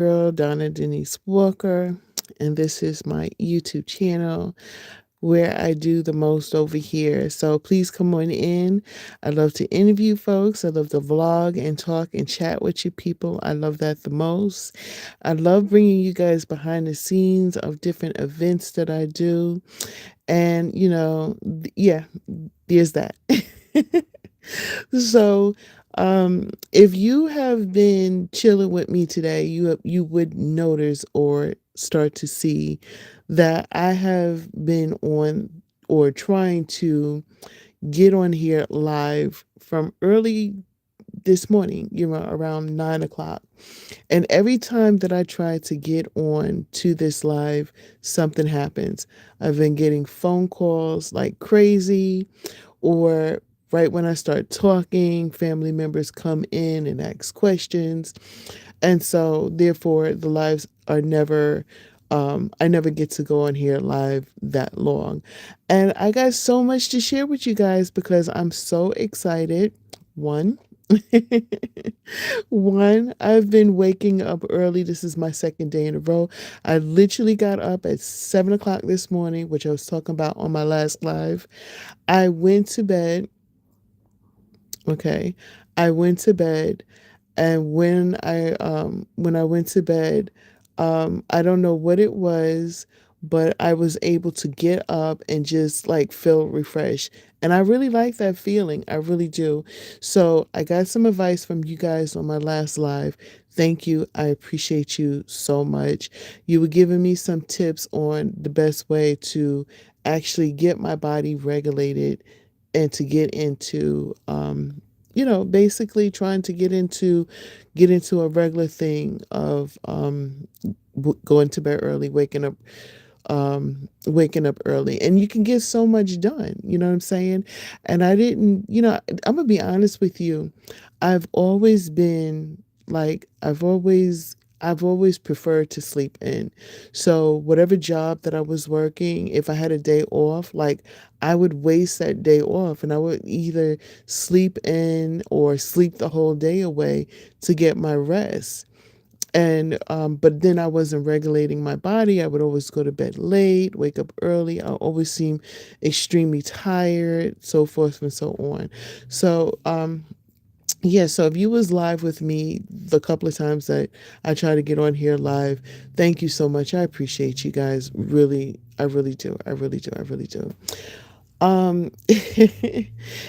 Girl, Donna Denise Walker, and this is my YouTube channel where I do the most over here. So please come on in. I love to interview folks. I love to vlog and talk and chat with you people. I love that the most. I love bringing you guys behind the scenes of different events that I do. And, yeah, there's that. So, if you have been chilling with me today, you would notice or start to see that I have been on or trying to get on here live from early this morning, around 9 o'clock. And every time that I try to get on to this live, something happens. I've been getting phone calls like crazy, or right when I start talking, family members come in and ask questions. And so, therefore, the lives are never, I never get to go on here live that long. And I got so much to share with you guys because I'm so excited. One, One, I've been waking up early. This is my second day in a row. I literally got up at 7 o'clock this morning, which I was talking about on my last live. I went to bed. Okay. I went to bed, and when I went to bed, I don't know what it was, but I was able to get up and just like feel refreshed. And I really like that feeling. I really do. So I got some advice from you guys on my last live. Thank you. I appreciate you so much. You were giving me some tips on the best way to actually get my body regulated and to get into basically trying to get into a regular thing of going to bed early, waking up early, and you can get so much done, you know what I'm saying? And I didn't, I'm gonna be honest with you. I've always been like I've always preferred to sleep in. So whatever job that I was working, if I had a day off, like I would waste that day off and I would either sleep in or sleep the whole day away to get my rest. And but then I wasn't regulating my body. I would always go to bed late, wake up early. I always seem extremely tired, so forth and so on. So yeah, so if you was live with me the couple of times that I try to get on here live, thank you so much. I appreciate you guys. Really, I really do. I really do. I really do.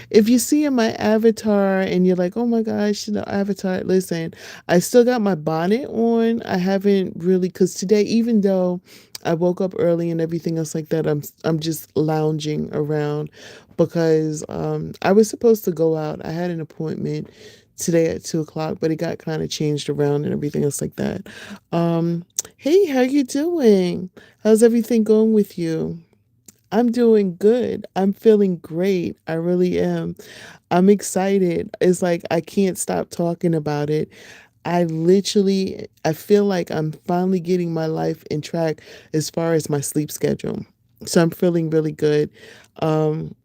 If you see in my avatar and you're like, oh my gosh, avatar, listen, I still got my bonnet on. I haven't really, because today, even though I woke up early and everything else like that, I'm just lounging around because I was supposed to go out. I had an appointment today at 2 o'clock, but it got kind of changed around and everything else like that. Um, hey, how you doing? How's everything going with you? I'm doing good. I'm feeling great. I really am. I'm excited. It's like I can't stop talking about it. I feel like I'm finally getting my life in track as far as my sleep schedule. So I'm feeling really good. Um,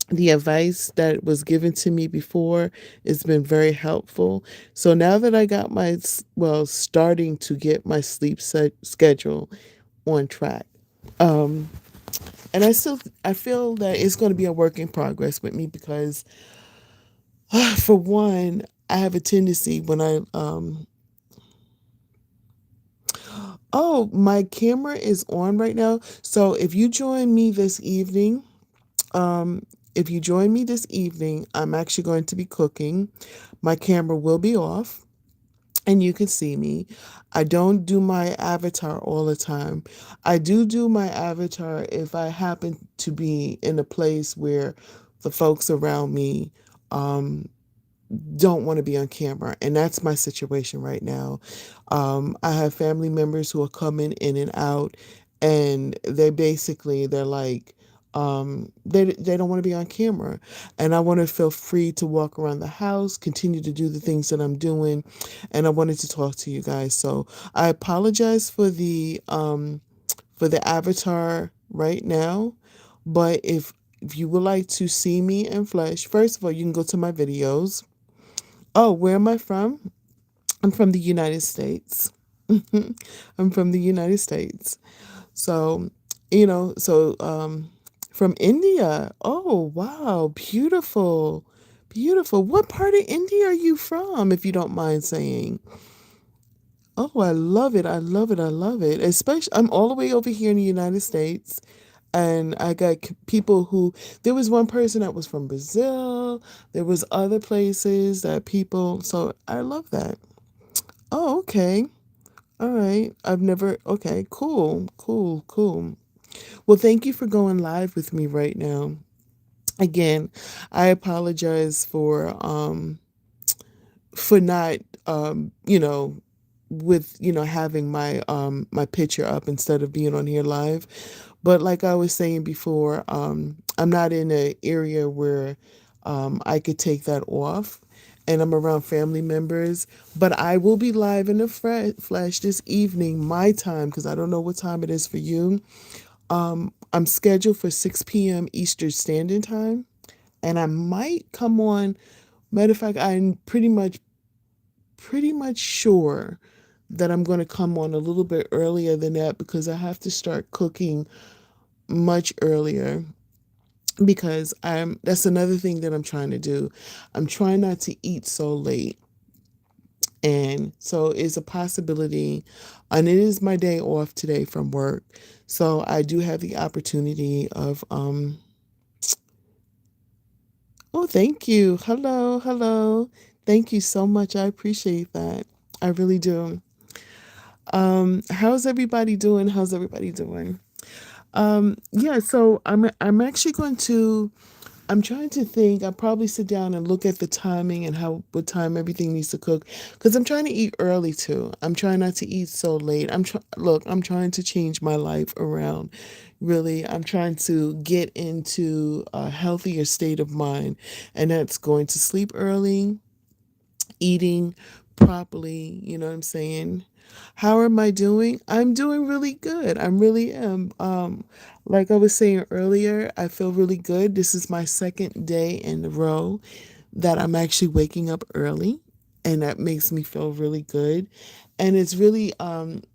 the advice that was given to me before has been very helpful. So now that I got starting to get my schedule on track. Um, and I feel that it's going to be a work in progress with me because for one, I have a tendency when oh, my camera is on right now. So if you join me this evening, um I'm actually going to be cooking. My camera will be off and you can see me. I don't do my avatar all the time. I do my avatar if I happen to be in a place where the folks around me um, don't want to be on camera. And that's my situation right now. I have family members who are coming in and out, and they're like, they don't want to be on camera. And I want to feel free to walk around the house, continue to do the things that I'm doing. And I wanted to talk to you guys. So I apologize for the avatar right now. But if you would like to see me in flesh, first of all, you can go to my videos. Oh, where am I from? I'm from the United States. I'm from the United States. So, you know, so from India. Oh, wow. Beautiful. Beautiful. What part of India are you from, if you don't mind saying? Oh, I love it. I love it. I love it. Especially, I'm all the way over here in the United States. And I got people who, there was one person that was from Brazil. There was other places that people, so I love that. Oh, okay. All right. I've never, okay, cool, cool, cool. Well, thank you for going live with me right now. Again, I apologize for not with having my picture up instead of being on here live. But like I was saying before, I'm not in an area where I could take that off, and I'm around family members. But I will be live in the flesh this evening, my time, because I don't know what time it is for you. I'm scheduled for 6 p.m. Eastern Standard Time, and I might come on. Matter of fact, I'm pretty much sure that I'm going to come on a little bit earlier than that because I have to start cooking much earlier because that's another thing that I'm trying to do. I'm trying not to eat so late. And so it's a possibility, and it is my day off today from work. So I do have the opportunity of oh, thank you. Hello, hello. Thank you so much. I appreciate that. I really do. How's everybody doing? How's everybody doing? Yeah, so I'm actually going to I'm trying to think. I'll probably sit down and look at the timing and how what time everything needs to cook because I'm trying to eat early too. I'm trying not to eat so late. I'm trying to change my life around. Really, I'm trying to get into a healthier state of mind, and that's going to sleep early, eating properly, you know what I'm saying? How am I doing? I'm doing really good. I'm really am. Like I was saying earlier, I feel really good. This is my second day in a row that I'm actually waking up early, and that makes me feel really good. And it's really and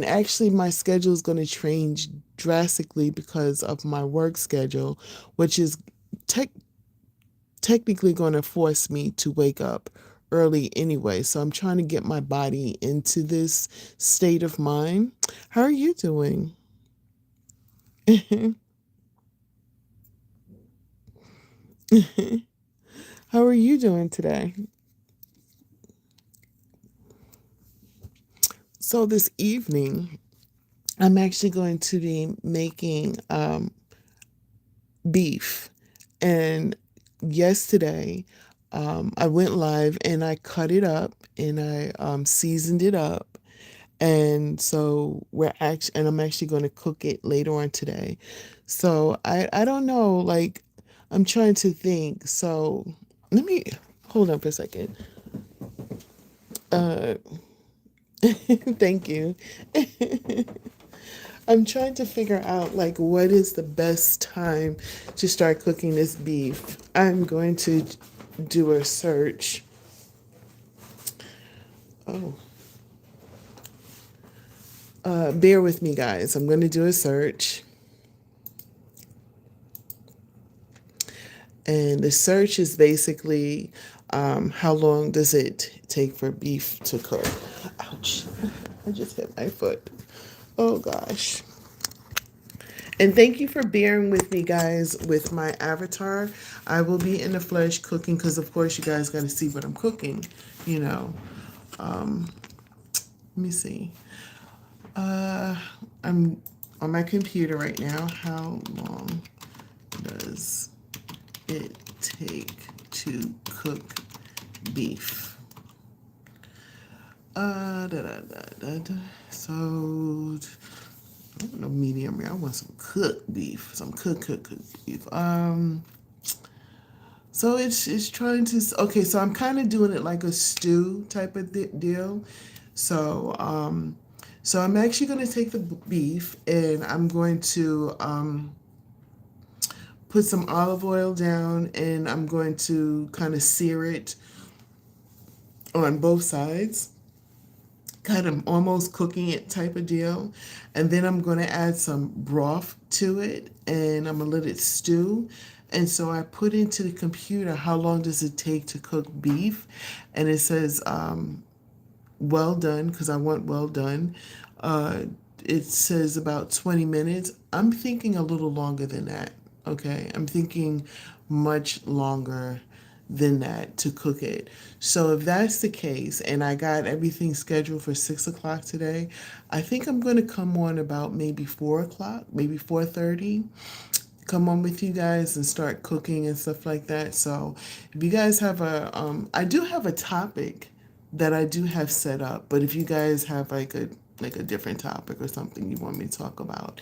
actually my schedule is going to change drastically because of my work schedule, which is tech technically going to force me to wake up early anyway. So I'm trying to get my body into this state of mind. How are you doing? How are you doing today? So this evening, I'm actually going to be making beef. And yesterday, I went live and I cut it up and I seasoned it up. And so and I'm actually going to cook it later on today. So I don't know, like I'm trying to think. So let me hold on for a second. Uh, thank you. I'm trying to figure out like what is the best time to start cooking this beef. I'm going to do a search. Oh, bear with me, guys. I'm going to do a search. And the search is basically how long does it take for beef to cook? Ouch. I just hit my foot. Oh gosh. And thank you for bearing with me, guys, with my avatar. I will be in the flesh cooking because, of course, you guys got to see what I'm cooking. You know, let me see. Uh, I'm on my computer right now. How long does it take to cook beef? Da, da, da, da, da. So, I don't know medium rare. I want some cooked beef. Some cooked beef. So it's trying to. Okay, so I'm kind of doing it like a stew type of deal. So so I'm actually going to take the beef and I'm going to put some olive oil down and I'm going to kind of sear it on both sides. kind of almost cooking it type of deal. And then I'm going to add some broth to it and I'm going to let it stew. And so I put into the computer how long does it take to cook beef, and it says well done because I want well done. Uh, it says about 20 minutes. I'm thinking a little longer than that. Okay, I'm thinking much longer than that to cook it. So if that's the case, and I got everything scheduled for 6 o'clock today, I think I'm going to come on about maybe 4 o'clock, maybe 4:30. Come on with you guys and start cooking and stuff like that. So if you guys have I do have a topic that I do have set up, but if you guys have like a different topic or something you want me to talk about,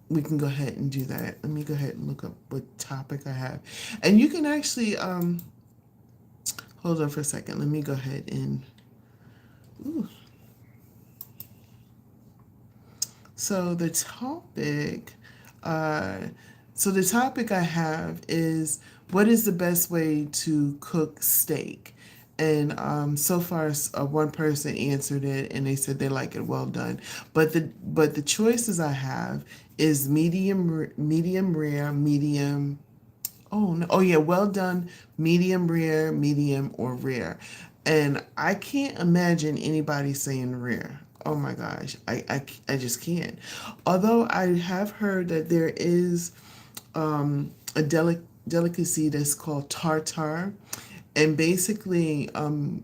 we can go ahead and do that. Let me go ahead and look up what topic I have. And you can actually, hold on for a second. Let me go ahead and, ooh. So the topic, uh, so the topic I have is what is the best way to cook steak? And so far, one person answered it, and they said they like it well done. But the choices I have is medium rare, medium. Oh no! Oh yeah, well done, medium rare, medium, or rare. And I can't imagine anybody saying rare. Oh my gosh, I just can't. Although I have heard that there is a delicacy that's called tartare, and basically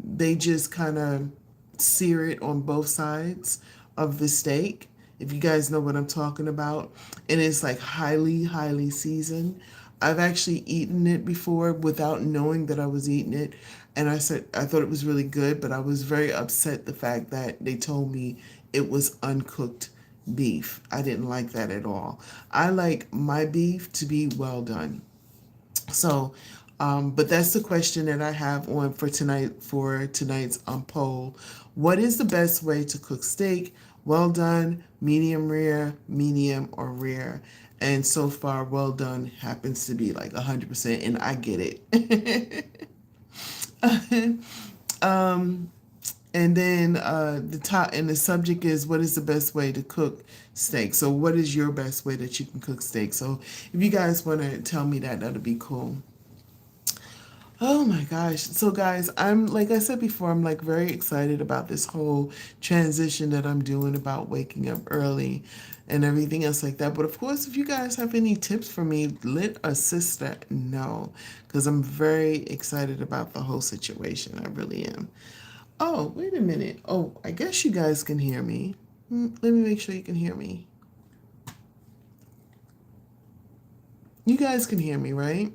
they just kind of sear it on both sides of the steak. If you guys know what I'm talking about, and it's like highly seasoned. I've actually eaten it before without knowing that I was eating it, and I said I thought it was really good, but I was very upset the fact that they told me it was uncooked beef. I didn't like that at all. I like my beef to be well done. So, but that's the question that I have on for tonight's poll. What is the best way to cook steak? Well done, medium rare, medium, or rare? And so far, well done happens to be like 100%, and I get it. um, and then the subject is what is the best way to cook steak? So, what is your best way that you can cook steak? So, if you guys want to tell me that, that'd be cool. Oh my gosh. So guys, I'm like I said before, I'm like very excited about this whole transition that I'm doing about waking up early and everything else like that. But of course, if you guys have any tips for me, let a sister know because I'm very excited about the whole situation. I really am. Oh, wait a minute. Oh, I guess you guys can hear me. Let me make sure you can hear me. You guys can hear me, right?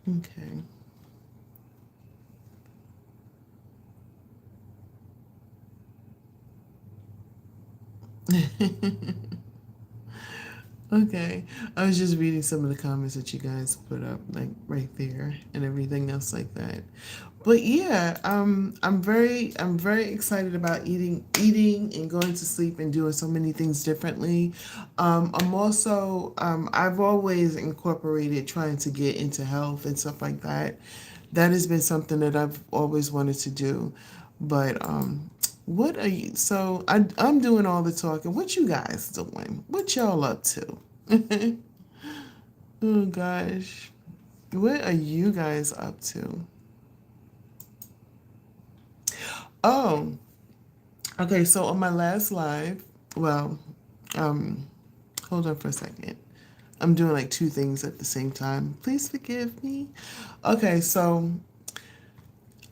Okay. Okay. I was just reading some of the comments that you guys put up, like right there and everything else like that. But yeah, I'm very excited about eating and going to sleep and doing so many things differently. I'm also I've always incorporated trying to get into health and stuff like that. That has been something that I've always wanted to do. But what are you? So I'm doing all the talking. What you guys doing? What y'all up to? Oh gosh, what are you guys up to? Oh, okay. So on my last live, well, um, hold on for a second. I'm doing like two things at the same time. Please forgive me. Okay, so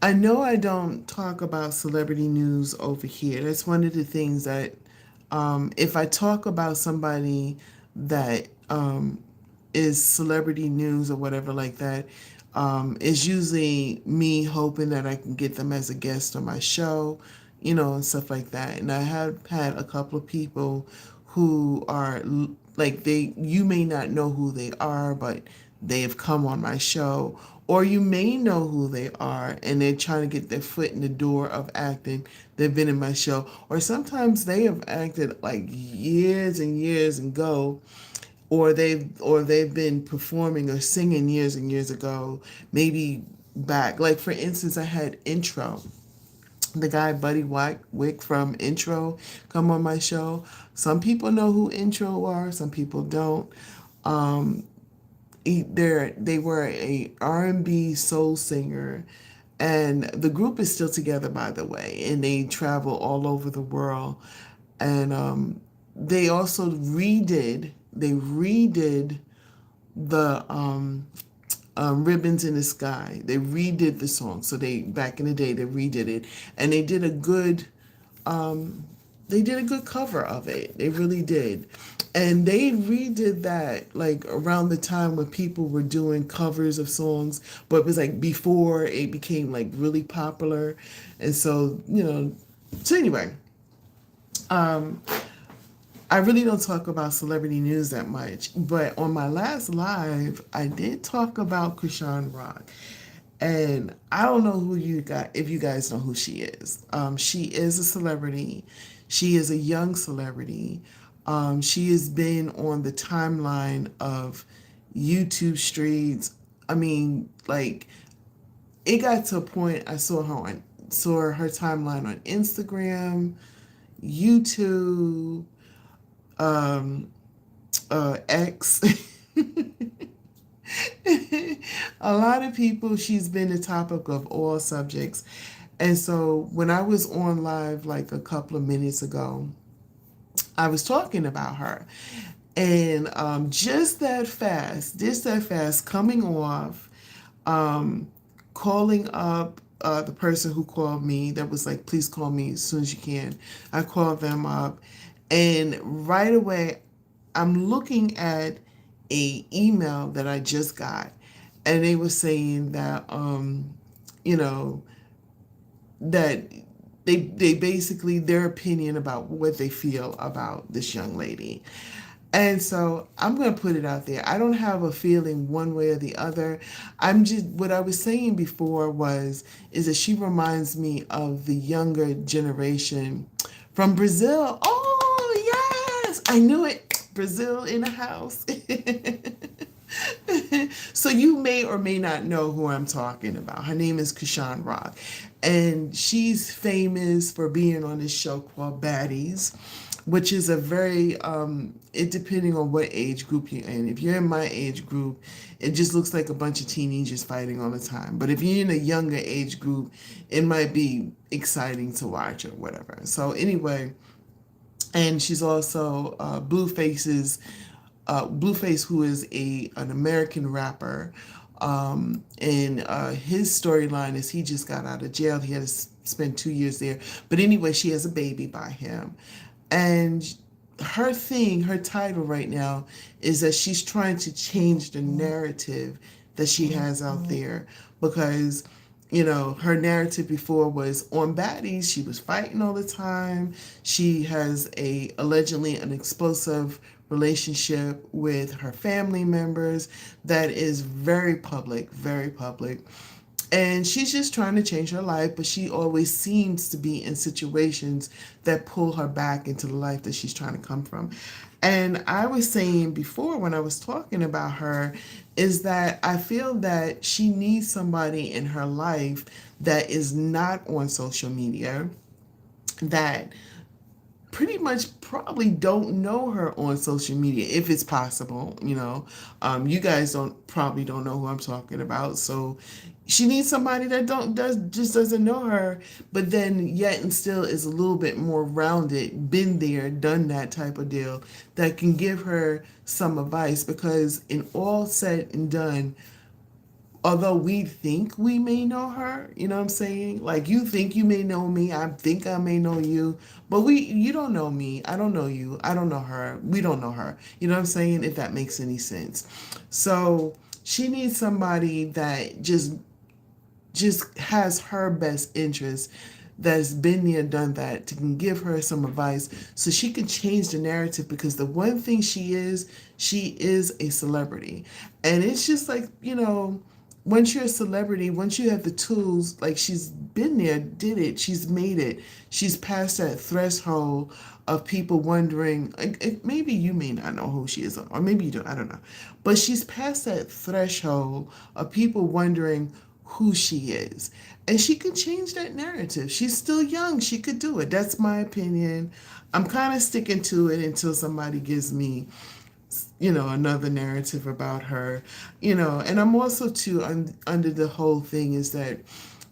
I know I don't talk about celebrity news over here. That's one of the things that, if I talk about somebody that is celebrity news or whatever like that, it's usually me hoping that I can get them as a guest on my show, and stuff like that. And I have had a couple of people who are like you may not know who they are, but they have come on my show, or you may know who they are and they're trying to get their foot in the door of acting. They've been in my show, or sometimes they have acted like years and years ago, or they've been performing or singing years and years ago, maybe back. Like for instance, I had Intro, the guy Buddy Wick from Intro, come on my show. Some people know who Intro are, some people don't. Um, they were a R&B soul singer, and the group is still together, by the way, and they travel all over the world. And they also redid the Ribbons in the Sky. They redid the song. So they, back in the day, they redid it, and um, they did a good cover of it. They really did. And they redid that like around the time when people were doing covers of songs, but it was like before it became like really popular. And so, so anyway, um, I really don't talk about celebrity news that much, but on my last live, I did talk about Krishan Rock. And I don't know who you got, if you guys know who she is. She is a celebrity. She is a young celebrity. She has been on the timeline of YouTube streets. I mean, like, it got to a point I saw her timeline on Instagram, YouTube, um, X. A lot of people, she's been the topic of all subjects. And so when I was on live like a couple of minutes ago, I was talking about her. And just that fast, coming off, um, calling up the person who called me, that was like, please call me as soon as you can. I called them up, and right away, I'm looking at a email that I just got, and they were saying that you know that they basically, their opinion about what they feel about this young lady. And so I'm going to put it out there. I don't have a feeling one way or the other. I'm just, what I was saying before is that she reminds me of the younger generation from Brazil. Oh, yes, I knew it. Brazil in the house. So you may or may not know who I'm talking about. Her name is Krishan Rock, and she's famous for being on this show called Baddies, which is a very it depending on what age group you're in. If you're in my age group, it just looks like a bunch of teenagers fighting all the time. But if you're in a younger age group, it might be exciting to watch or whatever. So anyway, and she's also Blueface, who is an American rapper. And his storyline is he just got out of jail. He had to spend 2 years there. But anyway, she has a baby by him. And her title right now is that she's trying to change the narrative that she has out there, because her narrative before was on Baddies, she was fighting all the time. She has allegedly an explosive relationship with her family members that is very public, very public. And she's just trying to change her life, but she always seems to be in situations that pull her back into the life that she's trying to come from. And I was saying before, when I was talking about her, is that I feel that she needs somebody in her life that is not on social media, that pretty much probably don't know her on social media, if it's possible. You guys don't know who I'm talking about, so she needs somebody that doesn't know her, but then yet and still is a little bit more rounded, been there, done that type of deal, that can give her some advice. Because in all said and done, although we think we may know her, you know what I'm saying? Like, you think you may know me, I think I may know you, but you don't know me, I don't know you, I don't know her, we don't know her. You know what I'm saying? If that makes any sense. So she needs somebody that just has her best interest, that's been there, done that, to can give her some advice so she can change the narrative. Because the one thing she is a celebrity. And it's just like, once you're a celebrity, once you have the tools, like she's been there, did it, she's made it, she's past that threshold of people wondering, like, maybe you may not know who she is, or maybe you don't, I don't know. But she's past that threshold of people wondering who she is. And she can change that narrative. She's still young. She could do it. That's my opinion. I'm kind of sticking to it until somebody gives me, another narrative about her, and I'm also too under the whole thing is that,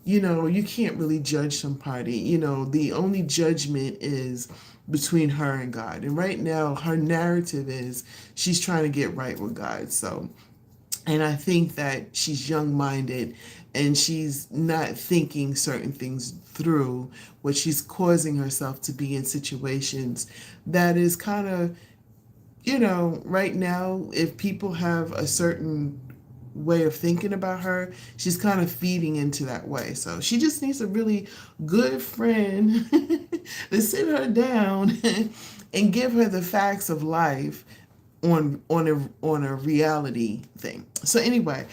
you can't really judge somebody. The only judgment is between her and God. And right now, her narrative is she's trying to get right with God. So, and I think that she's young minded and she's not thinking certain things through, what she's causing herself to be in situations that is kind of, right now, if people have a certain way of thinking about her, she's kind of feeding into that way. So she just needs a really good friend to sit her down and give her the facts of life on a reality thing. So anyway,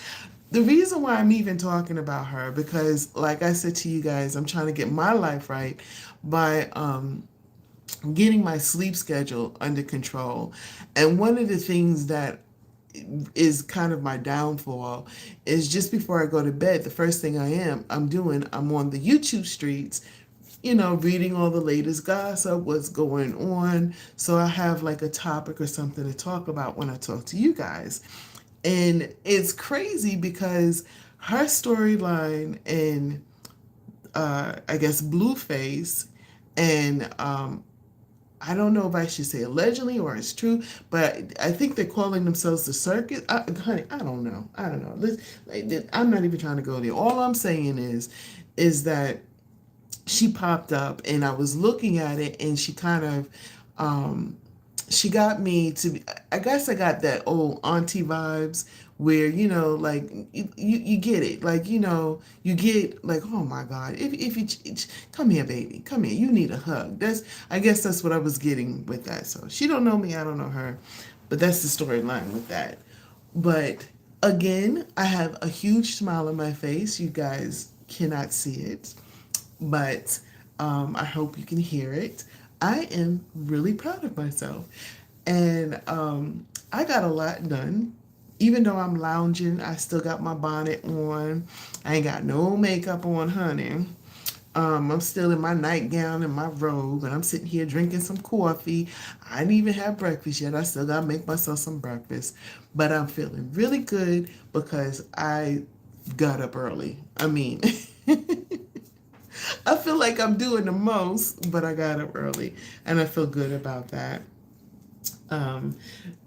the reason why I'm even talking about her, because like I said to you guys, I'm trying to get my life right by getting my sleep schedule under control. And one of the things that is kind of my downfall is just before I go to bed, the first thing I'm on the YouTube streets, reading all the latest gossip, what's going on. So I have like a topic or something to talk about when I talk to you guys. And it's crazy because her storyline and I guess Blueface and I don't know if I should say allegedly or it's true, but I think they're calling themselves the circus. Honey, I don't know. I don't know. I'm not even trying to go there. All I'm saying is that she popped up and I was looking at it and she kind of, she got me to, I guess I got that old auntie vibes where, like you get it. Like, you get like, oh my God, if you, come here, baby, come here, you need a hug. I guess that's what I was getting with that. So she don't know me, I don't know her, but that's the storyline with that. But again, I have a huge smile on my face. You guys cannot see it, but I hope you can hear it. I am really proud of myself. And I got a lot done. Even though I'm lounging, I still got my bonnet on. I ain't got no makeup on, honey. I'm still in my nightgown and my robe, and I'm sitting here drinking some coffee. I didn't even have breakfast yet. I still got to make myself some breakfast. But I'm feeling really good because I got up early. I mean, I feel like I'm doing the most, but I got up early, and I feel good about that. Um,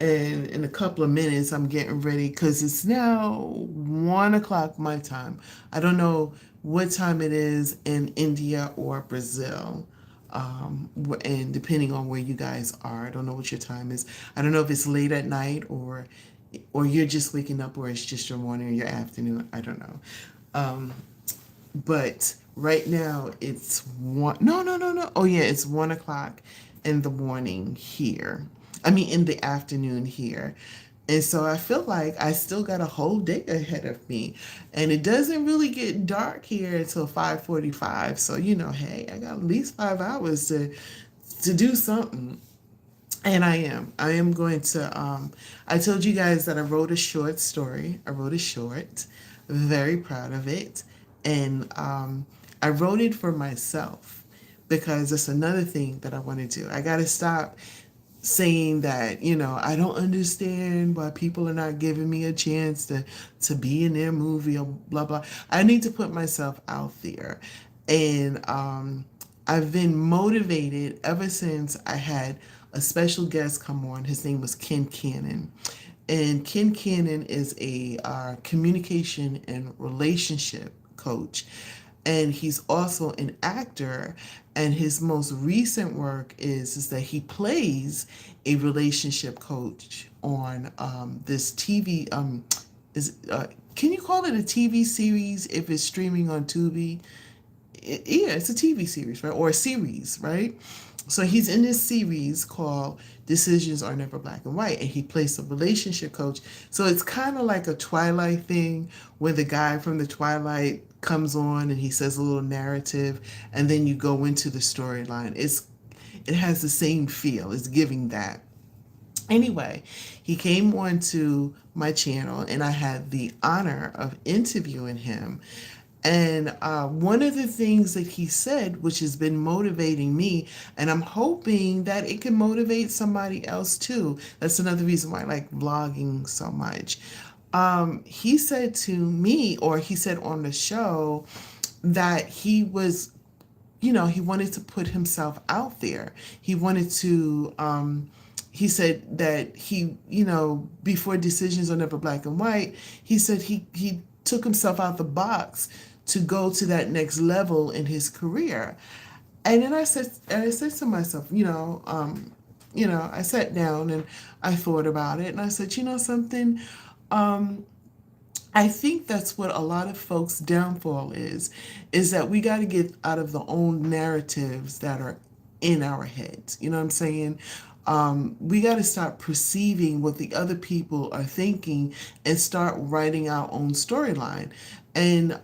and in a couple of minutes, I'm getting ready because it's now 1 o'clock my time. I don't know what time it is in India or Brazil. And depending on where you guys are, I don't know what your time is. I don't know if it's late at night or you're just waking up or it's just your morning or your afternoon. I don't know. Um, but right now it's one. No, no, no, no. Oh yeah, it's 1 o'clock in the morning here. I mean, in the afternoon here. And so I feel like I still got a whole day ahead of me. And it doesn't really get dark here until 5:45. So, hey, I got at least 5 hours to do something. And I am. I am going to I told you guys that I wrote a short story. I wrote a short. Very proud of it. And I wrote it for myself because that's another thing that I want to do. I got to stop saying that, I don't understand why people are not giving me a chance to be in their movie or blah blah. I need to put myself out there. And I've been motivated ever since I had a special guest come on. His name was Ken Cannon. And Ken Cannon is a communication and relationship coach. And he's also an actor. And his most recent work is that he plays a relationship coach on this TV. Can you call it a TV series if it's streaming on Tubi? Yeah, it's a TV series, right? Or a series, right? So he's in this series called Decisions Are Never Black and White, and he plays a relationship coach. So it's kind of like a Twilight thing where the guy from the Twilight comes on and he says a little narrative, and then you go into the storyline. It has the same feel. It's giving that. Anyway, he came on to my channel, and I had the honor of interviewing him. And one of the things that he said, which has been motivating me, and I'm hoping that it can motivate somebody else too. That's another reason why I like vlogging so much. He said to me, or he said on the show, that he was, he wanted to put himself out there. He wanted to, he said that before Decisions Are Never Black and White, he said he took himself out the box to go to that next level in his career. And then I said to myself, I sat down and I thought about it, and I said, you know something, um, I think that's what a lot of folks' downfall is that we got to get out of the own narratives that are in our heads. You know what I'm saying? We got to stop perceiving what the other people are thinking and start writing our own storyline. And,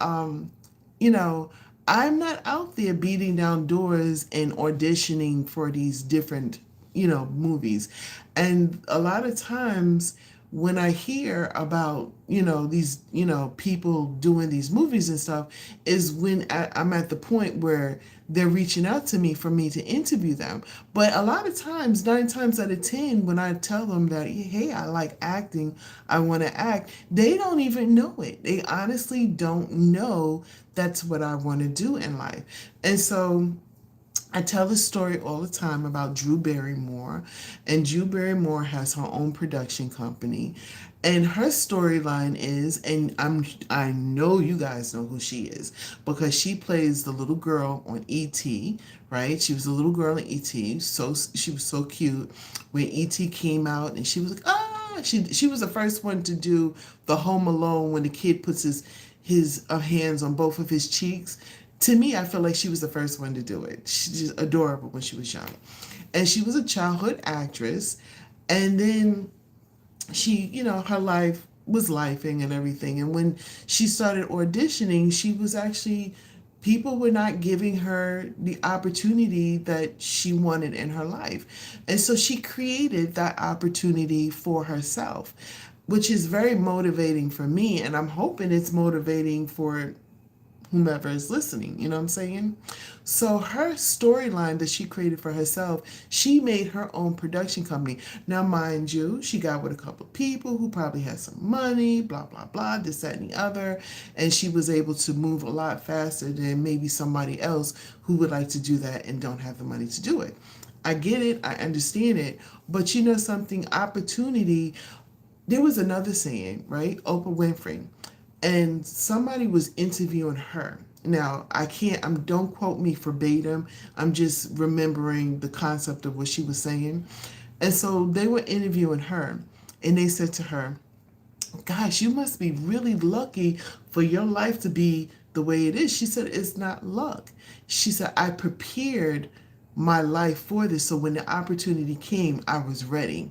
you know, I'm not out there beating down doors and auditioning for these different, movies. And a lot of times, when I hear about, these, people doing these movies and stuff, is when I'm at the point where they're reaching out to me for me to interview them. But a lot of times, 9 times out of 10, when I tell them that, hey, I like acting, I want to act, they don't even know it. They honestly don't know that's what I want to do in life. And so I tell this story all the time about Drew Barrymore, and Drew Barrymore has her own production company, and her storyline is, and I know you guys know who she is because she plays the little girl on E.T., right? She was a little girl in E.T., so she was so cute when E.T. came out, and she was like, ah, she was the first one to do the Home Alone when the kid puts his hands on both of his cheeks. To me, I feel like she was the first one to do it. She's just adorable when she was young. And she was a childhood actress. And then she, her life was lifing and everything. And when she started auditioning, she was actually, people were not giving her the opportunity that she wanted in her life. And so she created that opportunity for herself, which is very motivating for me. And I'm hoping it's motivating for whomever is listening, you know what I'm saying? So her storyline that she created for herself, she made her own production company. Now, mind you, she got with a couple of people who probably had some money, blah, blah, blah, this, that, and the other. And she was able to move a lot faster than maybe somebody else who would like to do that and don't have the money to do it. I get it, I understand it, but you know something, opportunity, there was another saying, right? Oprah Winfrey, and somebody was interviewing her. Now, don't quote me verbatim. I'm just remembering the concept of what she was saying. And so they were interviewing her, and they said to her, gosh, you must be really lucky for your life to be the way it is. She said, it's not luck. She said, I prepared my life for this. So when the opportunity came, I was ready.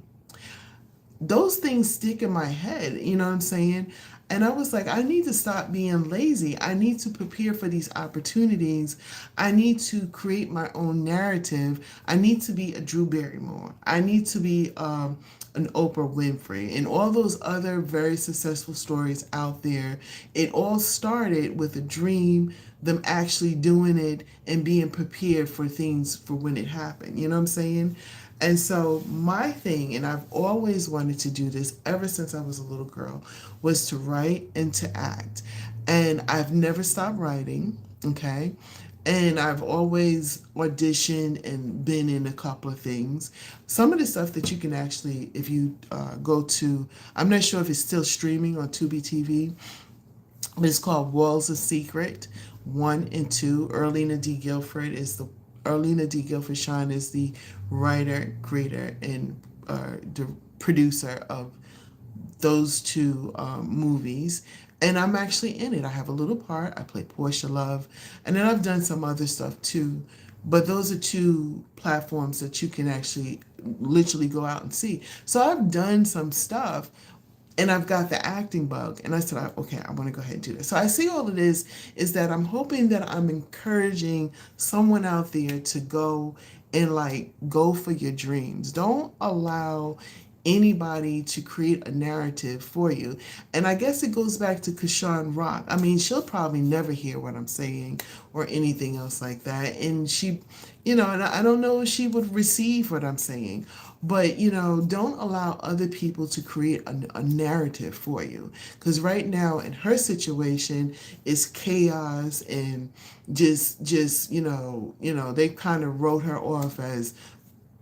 Those things stick in my head, you know what I'm saying? And I was like, I need to stop being lazy. I need to prepare for these opportunities. I need to create my own narrative. I need to be a Drew Barrymore. I need to be an Oprah Winfrey and all those other very successful stories out there. It all started with a dream, them actually doing it and being prepared for things for when it happened. You know what I'm saying? And so my thing, and I've always wanted to do this ever since I was a little girl, was to write and to act. And I've never stopped writing, okay? And I've always auditioned and been in a couple of things. Some of the stuff that you can actually, if you go to, I'm not sure if it's still streaming on Tubi TV, but it's called Walls of Secret 1 and 2. Erlina D. Guilford Shine is the writer, creator, and the producer of those two movies. And I'm actually in it. I have a little part. I play Portia Love. And then I've done some other stuff too. But those are two platforms that you can actually literally go out and see. So I've done some stuff and I've got the acting bug. And I said, okay, I want to go ahead and do this. So I see all of this is that I'm hoping that I'm encouraging someone out there to go and like go for your dreams. Don't allow anybody to create a narrative for you. And I guess it goes back to Kashawn Rock. I mean, she'll probably never hear what I'm saying or anything else like that. And she, and I don't know if she would receive what I'm saying. But, don't allow other people to create a narrative for you. Because right now in her situation, it's chaos and they kind of wrote her off as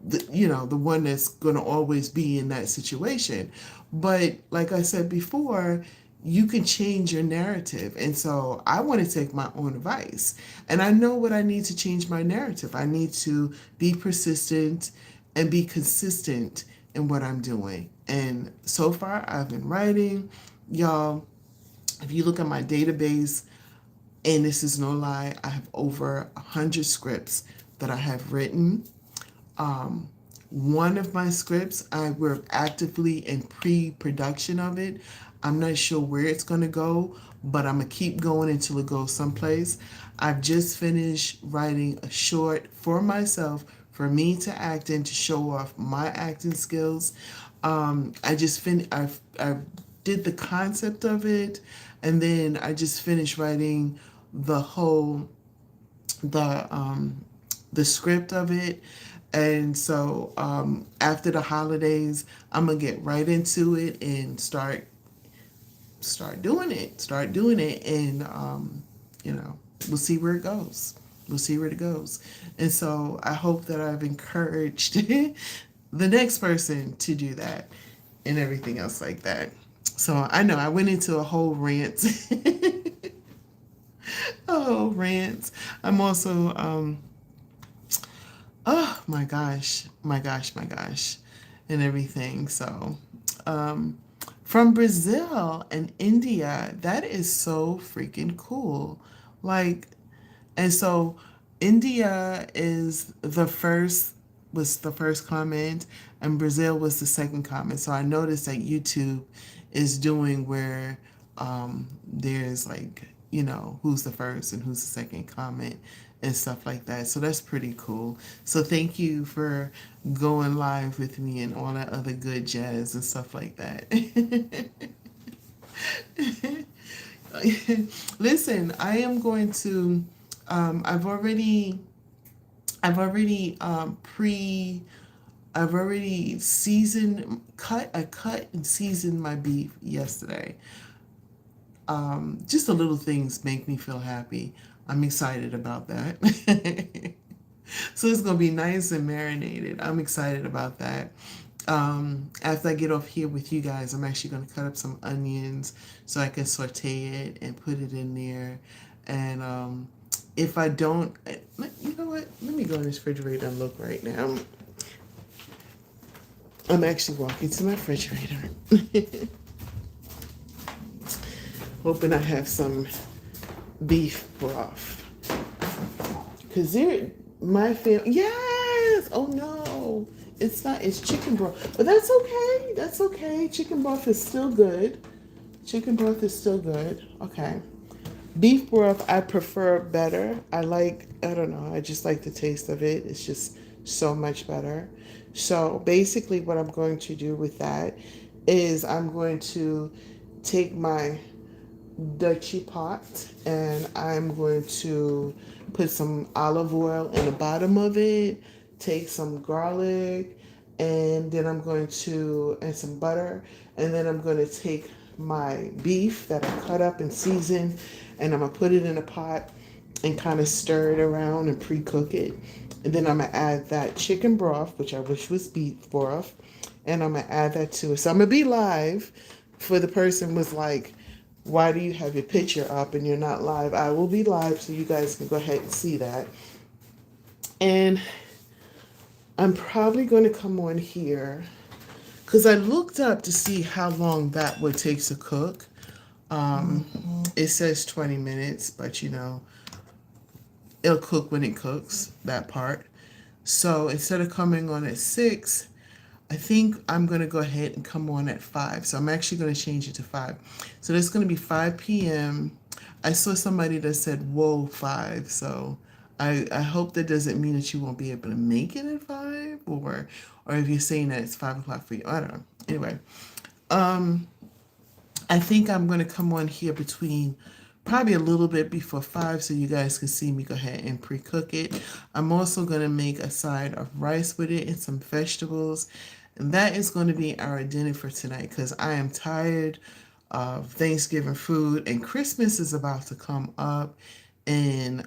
the one that's going to always be in that situation. But like I said before, you can change your narrative. And so I want to take my own advice. And I know what I need to change my narrative. I need to be persistent and be consistent in what I'm doing. And so far, I've been writing. Y'all, if you look at my database, and this is no lie, I have over 100 scripts that I have written. One of my scripts, we're actively in pre-production of it. I'm not sure where it's going to go, but I'm going to keep going until it goes someplace. I've just finished writing a short for myself for me to act in to show off my acting skills. I just finished, I did the concept of it, and then I just finished writing the whole, the script of it. And so after the holidays, I'm gonna get right into it and start doing it. Start doing it, and we'll see where it goes. We'll see where it goes. And so I hope that I've encouraged the next person to do that and everything else like that. So I know I went into a whole rant. A whole rant. I'm also oh my gosh, my gosh, my gosh, and everything. So, from Brazil and India, that is so freaking cool. Like, and so India was the first comment, and Brazil was the second comment. So I noticed that YouTube is doing where there's like, who's the first and who's the second comment and stuff like that. So that's pretty cool. So thank you for going live with me and all that other good jazz and stuff like that. Listen, I am going to I've already I've already I cut and seasoned my beef yesterday. Just the little things make me feel happy. I'm excited about that. So it's gonna be nice and marinated. I'm excited about that. After I get off here with you guys, I'm actually gonna cut up some onions so I can saute it and put it in there. And if I don't, you know what? Let me go in this refrigerator and look right now. I'm actually walking to my refrigerator. Hoping I have some beef broth. Because my family, yes! Oh no! It's not, it's chicken broth. But that's okay. That's okay. Chicken broth is still good. Chicken broth is still good. Okay. Beef broth I prefer better. I don't know, I just like the taste of it. It's just so much better. So basically what I'm going to do with that is I'm going to take my Dutchy pot and I'm going to put some olive oil in the bottom of it, take some garlic, and then and some butter, and then I'm going to take my beef that I cut up and seasoned, and I'm going to put it in a pot and kind of stir it around and pre-cook it. And then I'm going to add that chicken broth, which I wish was beef broth, and I'm going to add that to it. So I'm going to be live for the person was like, why do you have your picture up and you're not live? I will be live so you guys can go ahead and see that. And I'm probably going to come on here because I looked up to see how long that would take to cook. It says 20 minutes, but it'll cook when it cooks, that part. So instead of coming on at 6, I think I'm going to go ahead and come on at 5. So I'm actually going to change it to 5. So that's going to be 5 p.m. I saw somebody that said, whoa, 5. So I hope that doesn't mean that you won't be able to make it at 5, or if you're saying that it's 5 o'clock for you. I don't know. Anyway, I think I'm going to come on here between probably a little bit before 5 so you guys can see me go ahead and pre-cook it. I'm also going to make a side of rice with it and some vegetables. And that is going to be our dinner for tonight because I am tired of Thanksgiving food and Christmas is about to come up. And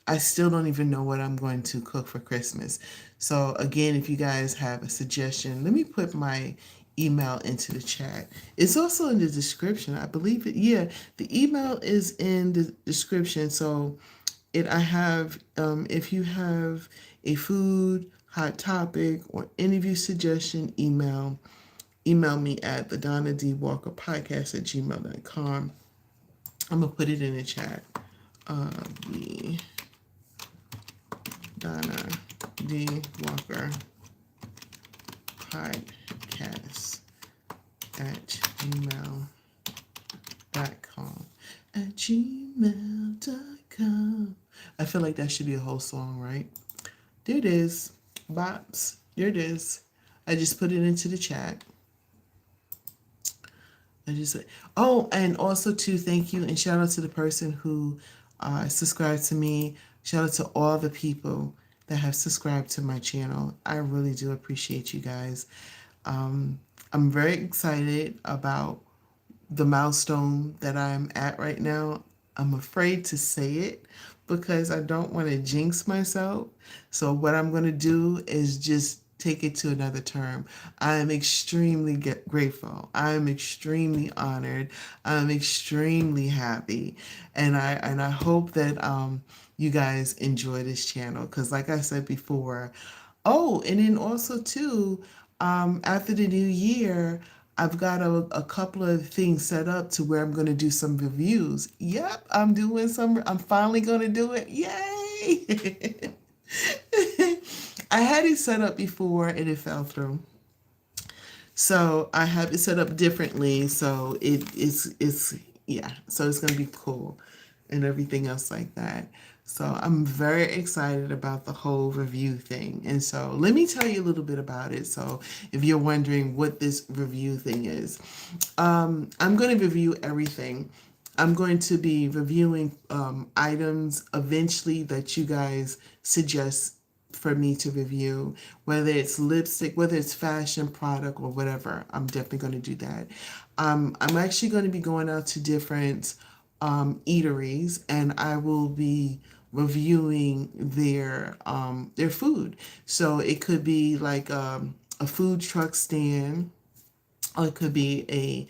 I still don't even know what I'm going to cook for Christmas. So again, if you guys have a suggestion, let me put my email into the chat. It's also in the description. I believe it. Yeah, the email is in the description. So I have if you have a food, hot topic, or interview suggestion, email me at the Donna D Walker podcast at gmail.com. I'm gonna put it in the chat. The Donna D Walker podcast at gmail.com. At gmail.com. I feel like that should be a whole song, right? There it is. Bops. There it is. I just put it into the chat. Oh, and also too, thank you and shout out to the person who subscribed to me. Shout out to all the people that have subscribed to my channel. I really do appreciate you guys. I'm very excited about the milestone that I'm at right now. I'm afraid to say it because I don't want to jinx myself. So what I'm going to do is just take it to another term. I am extremely grateful. I am extremely honored. I'm extremely happy. And I hope that you guys enjoy this channel because like I said before, oh, and then also too, after the new year, I've got a couple of things set up to where I'm going to do some reviews. Yep, I'm finally going to do it. Yay! I had it set up before and it fell through. So I have it set up differently. So it's yeah. So it's gonna be cool and everything else like that. So I'm very excited about the whole review thing. And so let me tell you a little bit about it. So if you're wondering what this review thing is, I'm going to review everything. I'm going to be reviewing items eventually that you guys suggest for me to review, whether it's lipstick, whether it's fashion product or whatever. I'm definitely going to do that. I'm actually going to be going out to different eateries and I will be reviewing their food. So it could be like a food truck stand, or it could be a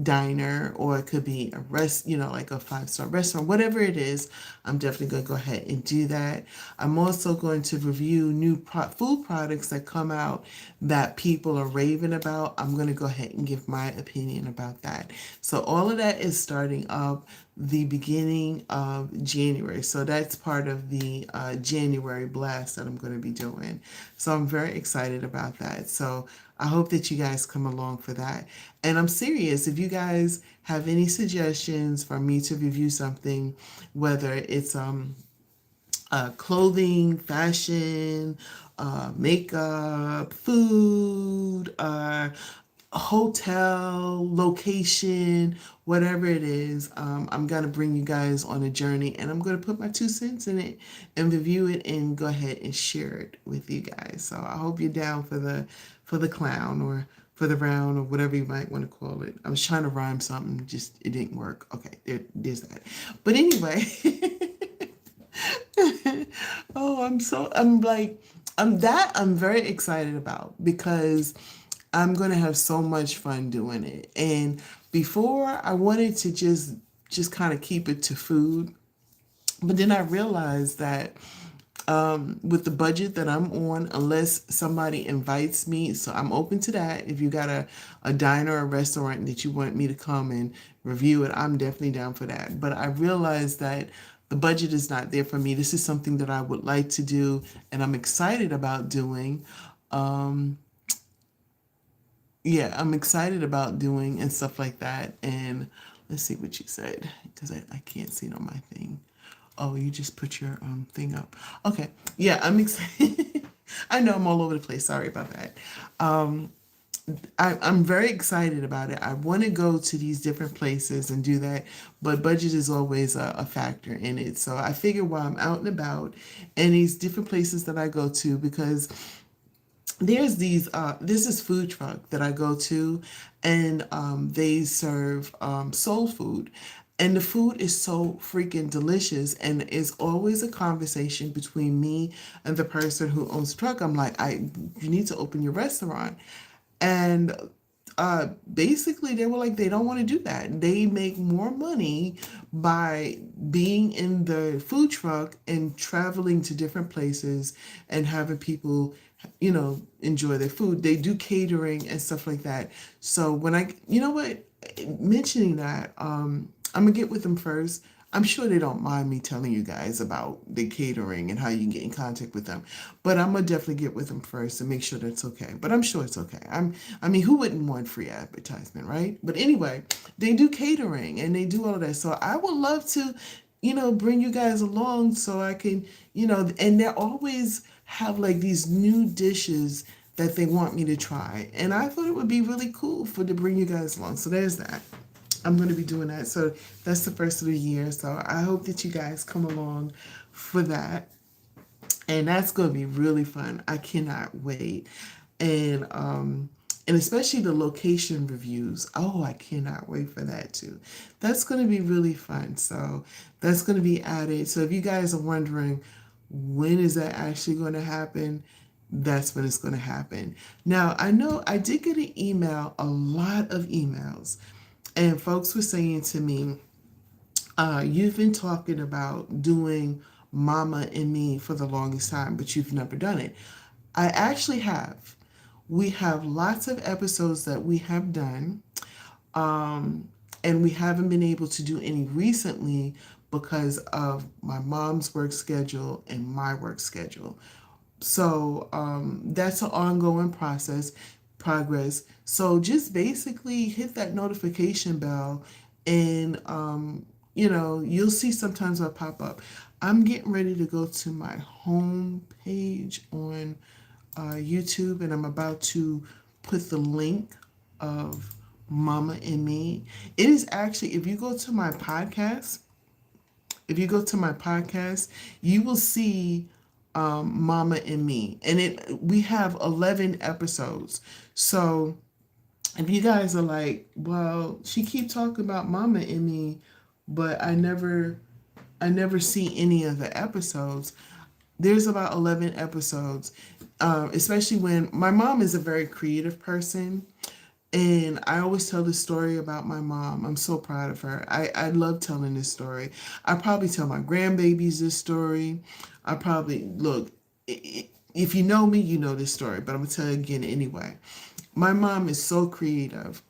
diner, or it could be a like a 5-star restaurant, whatever it is. I'm definitely going to go ahead and do that. I'm also going to review new food products that come out that people are raving about. I'm going to go ahead and give my opinion about that. So all of that is starting up the beginning of January. So that's part of the January blast that I'm going to be doing. So I'm very excited about that. So I hope that you guys come along for that. And I'm serious. If you guys have any suggestions for me to review something, whether it's clothing, fashion, makeup, food, hotel, location, whatever it is, I'm going to bring you guys on a journey and I'm going to put my 2 cents in it and review it and go ahead and share it with you guys. So I hope you're down for the clown or for the round or whatever you might want to call it. I was trying to rhyme something, just it didn't work. Okay, there's that. But anyway, oh, I'm very excited about because I'm going to have so much fun doing it. And before I wanted to just kind of keep it to food, but then I realized that with the budget that I'm on, unless somebody invites me, so I'm open to that. If you got a diner or a restaurant that you want me to come and review it, I'm definitely down for that. But I realized that the budget is not there for me. This is something that I would like to do and I'm excited about doing. Um, yeah, I'm excited about doing and stuff like that. And let's see what you said because I can't see it on my thing. Oh, you just put your thing up. Okay. Yeah, I'm excited. I know I'm all over the place. Sorry about that. Um, I'm very excited about it. I want to go to these different places and do that, but budget is always a factor in it. So I figure while I'm out and about and these different places that I go to, because there's this food truck that I go to, and they serve soul food, and the food is so freaking delicious, and it's always a conversation between me and the person who owns the truck. I'm like, you need to open your restaurant, and basically they were like, they don't want to do that. They make more money by being in the food truck and traveling to different places and having people, enjoy their food. They do catering and stuff like that. So when you know what, mentioning that, I'm gonna get with them first. I'm sure they don't mind me telling you guys about the catering and how you can get in contact with them. But I'm gonna definitely get with them first and make sure that's okay. But I'm sure it's okay. I mean, who wouldn't want free advertisement, right? But anyway, they do catering and they do all of that. So I would love to, bring you guys along so I can, and they always have like these new dishes that they want me to try. And I thought it would be really cool to bring you guys along. So there's that. I'm going to be doing that. So that's the first of the year. So I hope that you guys come along for that. And that's going to be really fun. I cannot wait. And especially the location reviews. Oh, I cannot wait for that too. That's going to be really fun. So that's going to be added. So if you guys are wondering when is that actually going to happen, that's when it's going to happen. Now, I know I did get an email, a lot of emails, and folks were saying to me, you've been talking about doing Mama and Me for the longest time, but you've never done it. I actually have. We have lots of episodes that we have done, and we haven't been able to do any recently because of my mom's work schedule and my work schedule. So that's an ongoing progress. So just basically hit that notification bell, and you'll see sometimes I pop up. I'm getting ready to go to my home page on YouTube, and I'm about to put the link of Mama and Me. It is actually, if you go to my podcast, you will see Mama and Me, and we have 11 episodes. So if you guys are like, well, she keep talking about Mama and Me, but I never see any of the episodes. There's about 11 episodes, especially when my mom is a very creative person. And I always tell this story about my mom. I'm so proud of her. I love telling this story. I probably tell my grandbabies this story. I probably, look, if you know me, you know this story, but I'm going to tell you again anyway. My mom is so creative.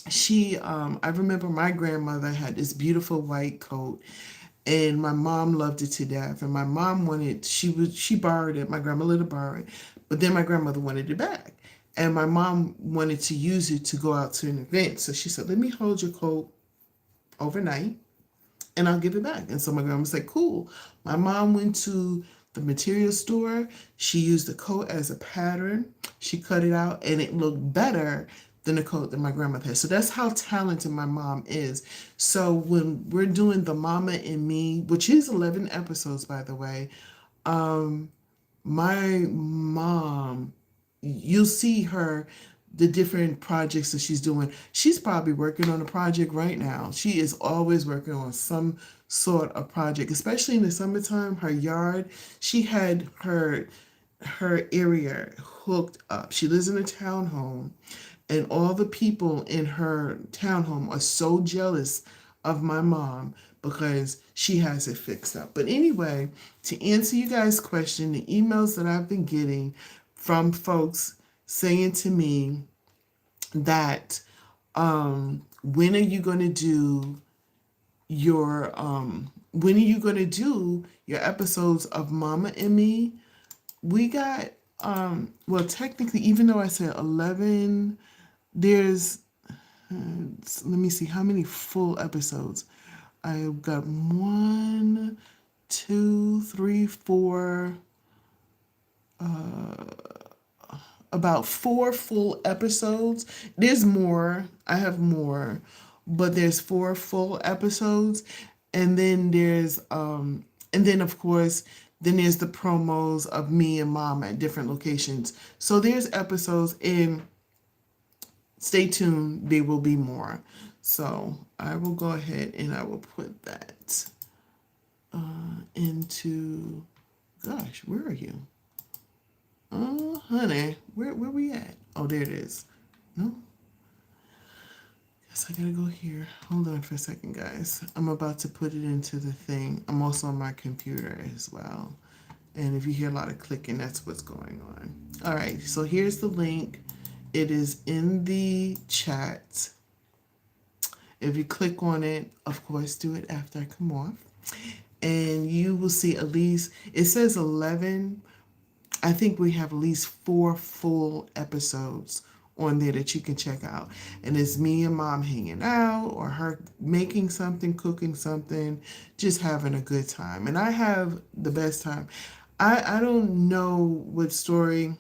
I remember my grandmother had this beautiful white coat, and my mom loved it to death. And my mom she borrowed it. My grandma let her borrow it, but then my grandmother wanted it back. And my mom wanted to use it to go out to an event. So she said, let me hold your coat overnight and I'll give it back. And so my grandma said, cool. My mom went to the material store. She used the coat as a pattern. She cut it out and it looked better than the coat that my grandmother had. So that's how talented my mom is. So when we're doing the Mama and Me, which is 11 episodes, by the way, my mom, you'll see her, the different projects that she's doing. She's probably working on a project right now. She is always working on some sort of project, especially in the summertime. Her yard, she had her area hooked up. She lives in a townhome, and all the people in her townhome are so jealous of my mom because she has it fixed up. But anyway, to answer you guys' question, the emails that I've been getting from folks saying to me that when are you going to do your when are you gonna do your episodes of Mama and Me? We got well, technically, even though I said 11, there's let me see how many full episodes. I've got one, two, three, four, about four full episodes. There's more. I have more, but there's four full episodes, and then and then of course, then there's the promos of me and Mom at different locations. So there's episodes, and stay tuned. There will be more. So I will go ahead and I will put that into. Gosh, where are you? Oh, honey, where we at? Oh, there it is. No, guess I gotta go here. Hold on for a second, guys. I'm about to put it into the thing. I'm also on my computer as well. And if you hear a lot of clicking, that's what's going on. All right, so here's the link. It is in the chat. If you click on it, of course, do it after I come off. And you will see at least, it says 11. I think we have at least four full episodes on there that you can check out. And it's me and Mom hanging out, or her making something, cooking something, just having a good time. And I have the best time. I don't know what story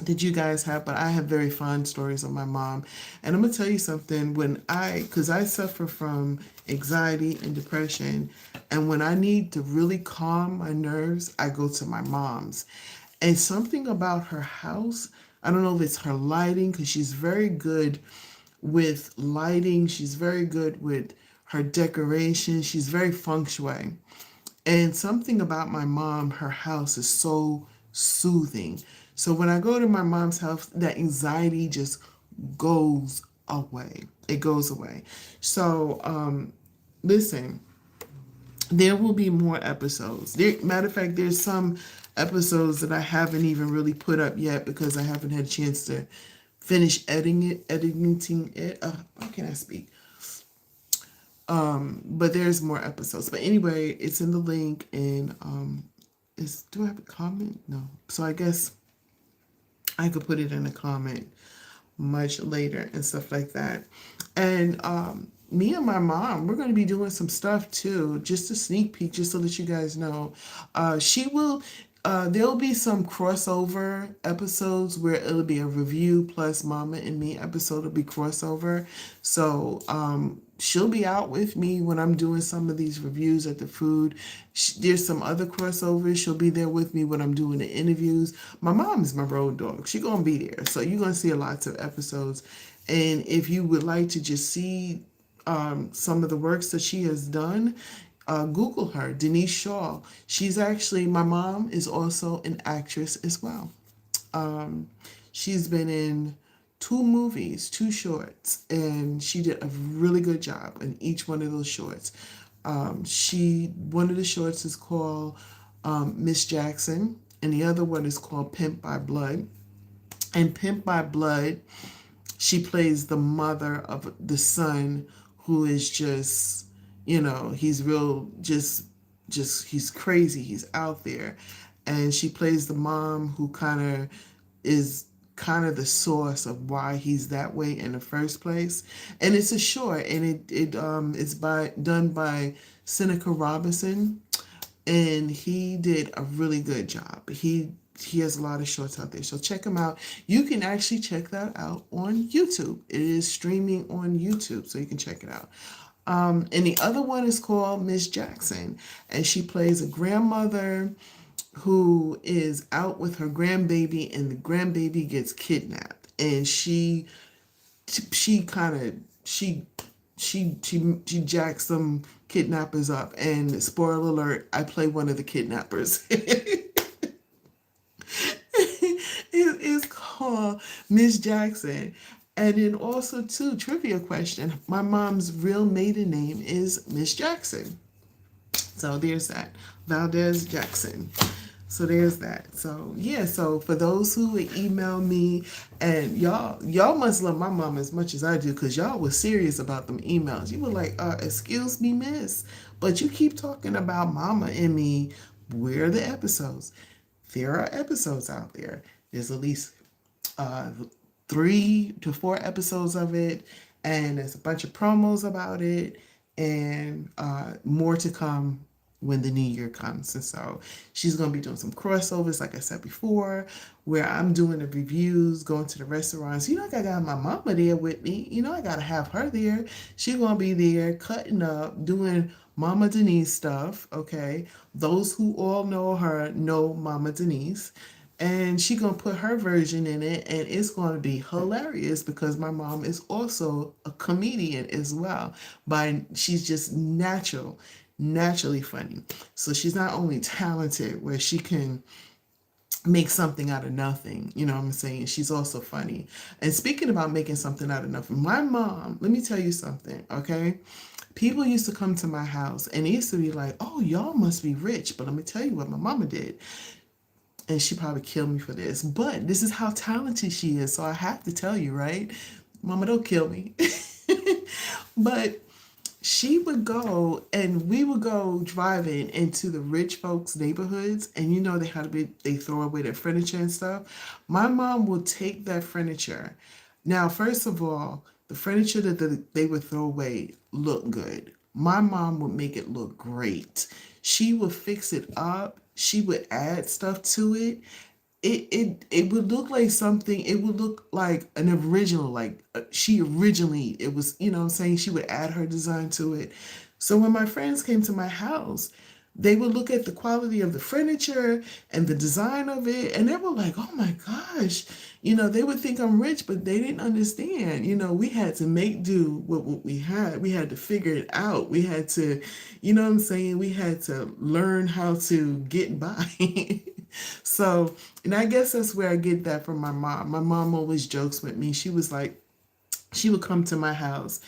did you guys have, but I have very fond stories of my mom. And I'm gonna tell you something. Because I suffer from anxiety and depression, and when I need to really calm my nerves, I go to my mom's. And something about her house, I don't know if it's her lighting, because she's very good with lighting. She's very good with her decoration. She's very feng shui. And something about my mom, her house is so soothing. So when I go to my mom's house, that anxiety just goes away. It goes away. So, listen, there will be more episodes. Matter of fact, there's some episodes that I haven't even really put up yet because I haven't had a chance to finish editing it. How can I speak? But there's more episodes. But anyway, it's in the link, and do I have a comment? No. So I guess I could put it in a comment much later and stuff like that. And me and my mom, we're going to be doing some stuff too, just a sneak peek, just to let you guys know. She will. There'll be some crossover episodes where it'll be a review plus Mama and Me episode will be crossover. So she'll be out with me when I'm doing some of these reviews at the food. There's some other crossovers. She'll be there with me when I'm doing the interviews. My mom is my road dog. She's going to be there. So you're going to see lots of episodes. And if you would like to just see some of the works that she has done, Google her, Denise Shaw. My mom is also an actress as well. She's been in 2 movies, 2 shorts, and she did a really good job in each one of those shorts. One of the shorts is called Miss Jackson, and the other one is called Pimp by Blood. And Pimp by Blood, she plays the mother of the son who is just, he's real, he's crazy, he's out there. And she plays the mom who is kind of the source of why he's that way in the first place. And it's a short, and it's done by Seneca Robinson, and he did a really good job. He has a lot of shorts out there, so check him out. You can actually check that out on YouTube. It is streaming on YouTube, so you can check it out. And the other one is called Miss Jackson, and she plays a grandmother who is out with her grandbaby, and the grandbaby gets kidnapped, and she jacks some kidnappers up. And spoiler alert, I play one of the kidnappers. It is called Miss Jackson. And then also, too, trivia question. My mom's real maiden name is Miss Jackson. So there's that. Valdez Jackson. So there's that. So yeah, so for those who would email me, and y'all must love my mom as much as I do, because y'all was serious about them emails. You were like, excuse me, miss, but you keep talking about mama and me. Where are the episodes? There are episodes out there. There's at least uh, 3 to 4 episodes of it, and there's a bunch of promos about it, and more to come when the new year comes. And so she's going to be doing some crossovers, like I said before, where I'm doing the reviews, going to the restaurants. I got my mama there with me. I got to have her there. She's going to be there cutting up, doing Mama Denise stuff, okay? Those who all know her know Mama Denise, and she gonna put her version in it, and it's gonna be hilarious because my mom is also a comedian as well. But she's just naturally funny. So she's not only talented where she can make something out of nothing, you know what I'm saying? She's also funny. And speaking about making something out of nothing, my mom, let me tell you something, okay? People used to come to my house and they used to be like, oh, y'all must be rich. But let me tell you what my mama did, and she probably killed me for this, but this is how talented she is. So I have to tell you, right? Mama, don't kill me. But she would go and we would go driving into the rich folks' neighborhoods, and they throw away their furniture and stuff. My mom would take that furniture. Now, first of all, the furniture that they would throw away looked good. My mom would make it look great. She would fix it up. She would add stuff to it. It would look like something. It would look like an original, like she originally, it was, what I'm saying, she would add her design to it. So when my friends came to my house, they would look at the quality of the furniture and the design of it, and they were like, oh my gosh. They would think I'm rich, but they didn't understand. We had to make do with what we had. We had to figure it out. We had to, what I'm saying, we had to learn how to get by. So, and I guess that's where I get that from my mom. My mom always jokes with me. She was like, she would come to my house,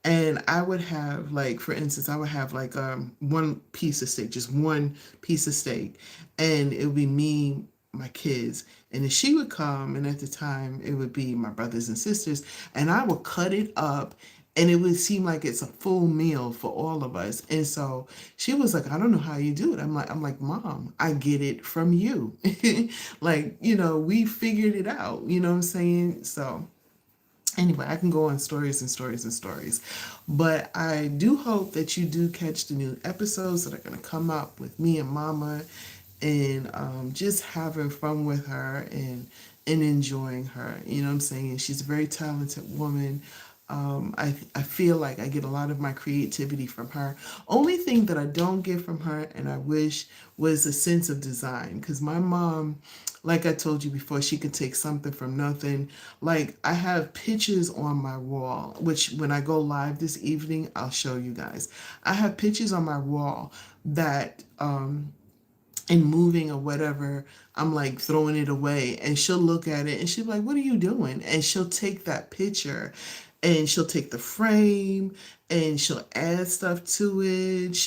and I would have, like, for instance, I would have like one piece of steak, just one piece of steak, and it would be me, my kids, and then she would come, and at the time it would be my brothers and sisters, and I would cut it up, and it would seem like it's a full meal for all of us. And so she was like, I don't know how you do it. I'm like, Mom, I get it from you. Like, we figured it out, you know what I'm saying? So anyway, I can go on stories and stories and stories. But I do hope that you do catch the new episodes that are going to come up with me and Mama, and just having fun with her, and enjoying her. You know what I'm saying? She's a very talented woman. I feel like I get a lot of my creativity from her. Only thing that I don't get from her, and I wish, was a sense of design. Because my mom, like I told you before, she could take something from nothing. Like, I have pictures on my wall, which when I go live this evening, I'll show you guys. I have pictures on my wall that and moving or whatever, I'm like throwing it away. And she'll look at it and she'll be like, what are you doing? And she'll take that picture and she'll take the frame and she'll add stuff to it.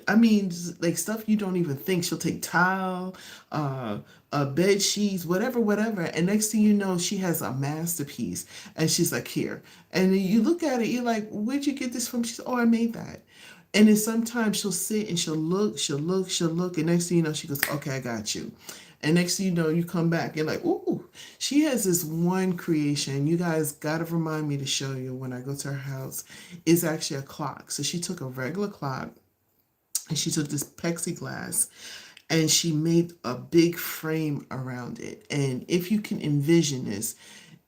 I mean, like stuff you don't even think. She'll take tile, bed sheets, whatever. And next thing you know, she has a masterpiece. And she's like, here. And then you look at it, you're like, where'd you get this from? She's, oh, I made that. And then sometimes she'll sit and she'll look, and next thing you know, she goes, okay, I got you. And next thing you know, you come back, you're like, ooh, she has this one creation. You guys gotta remind me to show you when I go to her house. It's actually a clock. So she took a regular clock and she took this plexiglass and she made a big frame around it. And if you can envision this,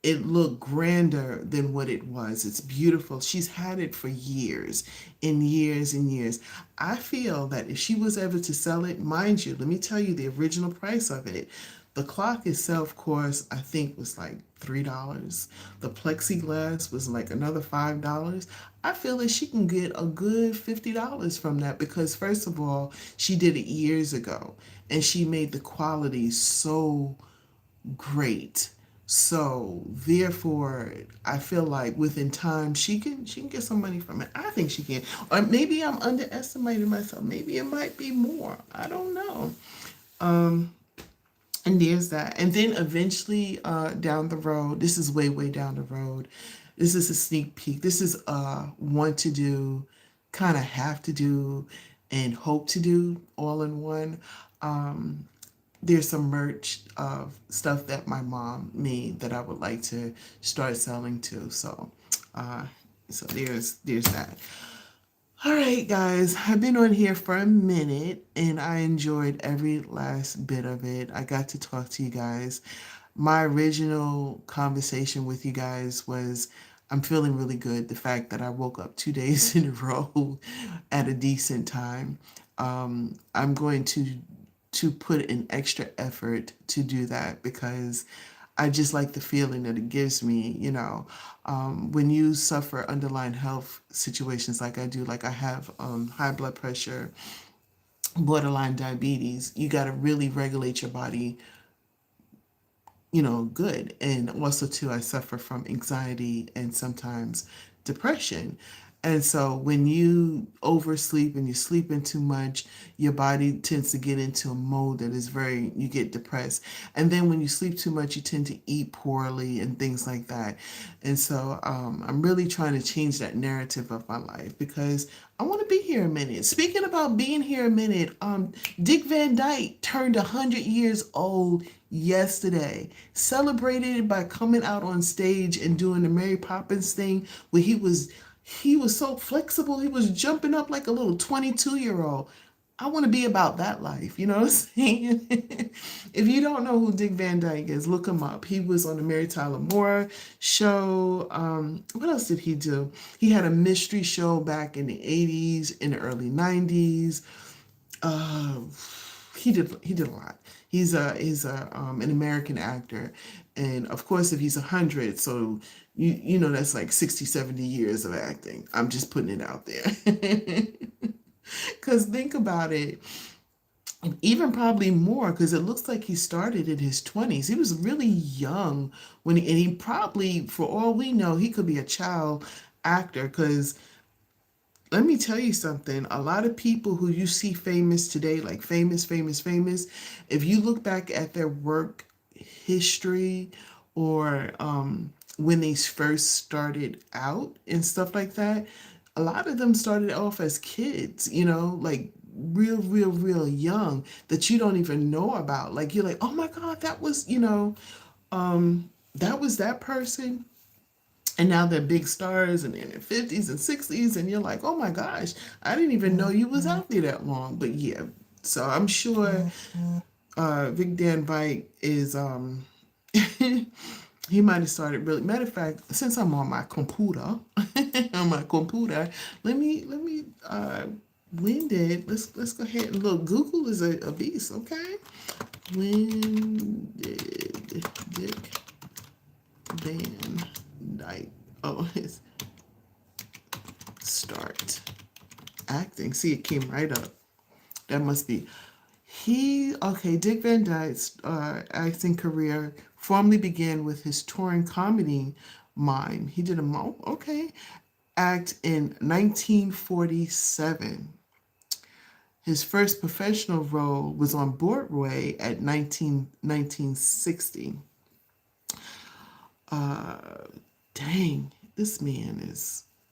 it looked grander than what it was. It's beautiful. She's had it for years and years and years. I feel that if she was ever to sell it, mind you, let me tell you the original price of it. The clock itself course, I think, was like $3. The plexiglass was like another $5. I feel that she can get a good $50 from that because, first of all, she did it years ago and she made the quality so great. So therefore, I feel like within time she can get some money from it. I think she can. Or maybe I'm underestimating myself. Maybe it might be more. I don't know. Um, and there's that. And then eventually, down the road, this is way, way down the road. This is a sneak peek. This is want to do, kind of have to do, and hope to do all in one. Um, there's some merch of stuff that my mom made that I would like to start selling too. Uh, so there's that. All right, guys, I've been on here for a minute and I enjoyed every last bit of it. I got to talk to you guys. My original conversation with you guys was I'm feeling really good. The fact that I woke up 2 days in a row at a decent time. I'm going to put an extra effort to do that because I just like the feeling that it gives me, when you suffer underlying health situations like I do, like I have high blood pressure, borderline diabetes, you got to really regulate your body, good. And also, too, I suffer from anxiety and sometimes depression. And so, when you oversleep and you're sleeping too much, your body tends to get into a mode that is you get depressed. And then, when you sleep too much, you tend to eat poorly and things like that. And so, I'm really trying to change that narrative of my life because I want to be here a minute. Speaking about being here a minute, Dick Van Dyke turned 100 years old yesterday. Celebrated it by coming out on stage and doing the Mary Poppins thing where he was so flexible. He was jumping up like a little 22-year-old. I want to be about that life. You know what I'm saying? If you don't know who Dick Van Dyke is, look him up. He was on the Mary Tyler Moore show. What else did he do? He had a mystery show back in the 80s, in the early 90s. Uh, he did a lot. He's an American actor, and of course, if he's 100, so you know that's like 60, 70 years of acting. I'm just putting it out there. Because think about it, even probably more, because it looks like he started in his 20s. He was really young and he probably, for all we know, he could be a child actor. Because let me tell you something. A lot of people who you see famous today, like famous, famous, famous, if you look back at their work history or when they first started out and stuff like that, a lot of them started off as kids, like real, real, real young that you don't even know about. Like you're like, oh my God, that was that person, and now they're big stars and they're in their 50s and 60s, and you're like, oh my gosh, I didn't even know you was out there that long. But yeah, so I'm sure Vic Dan Vite is he might have started really. Matter of fact, since I'm on my computer, on my computer, let me when did let's go ahead and look. Google is a beast, okay? When did Dick Van Dyke, oh, his start acting? See, it came right up. That must be Dick Van Dyke's acting career formally began with his touring comedy Mime. He did act in 1947. His first professional role was on Broadway at 1960. Dang, this man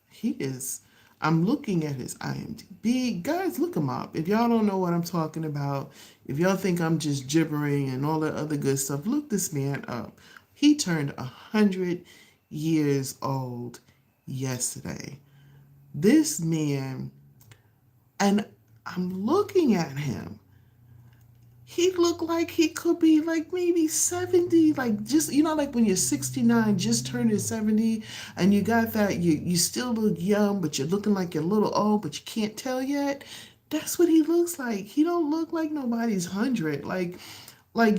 he is, I'm looking at his IMDb. Guys, look him up. If y'all don't know what I'm talking about, if y'all think I'm just gibbering and all that other good stuff, look this man up. He turned 100 years old yesterday. This man, and I'm looking at him, he looked like he could be like maybe 70, like just, like when you're 69, just turning 70, and you got that, you still look young, but you're looking like you're a little old, but you can't tell yet. That's what he looks like. He don't look like nobody's 100. Like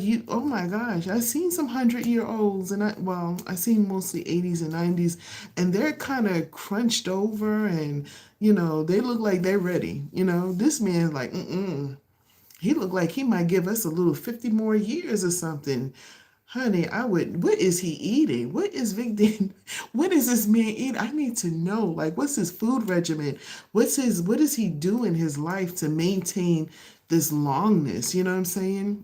you, oh my gosh, I've seen some 100-year-olds, and I seen mostly 80s and 90s, and they're kind of crunched over, and they look like they're ready. This man's like, he looked like he might give us a little 50 more years or something. honey, I would, what is he eating? What is Victor, what is this man eating? I need to know, like, what's his food regimen? What does he do in his life to maintain this longness? You know what I'm saying?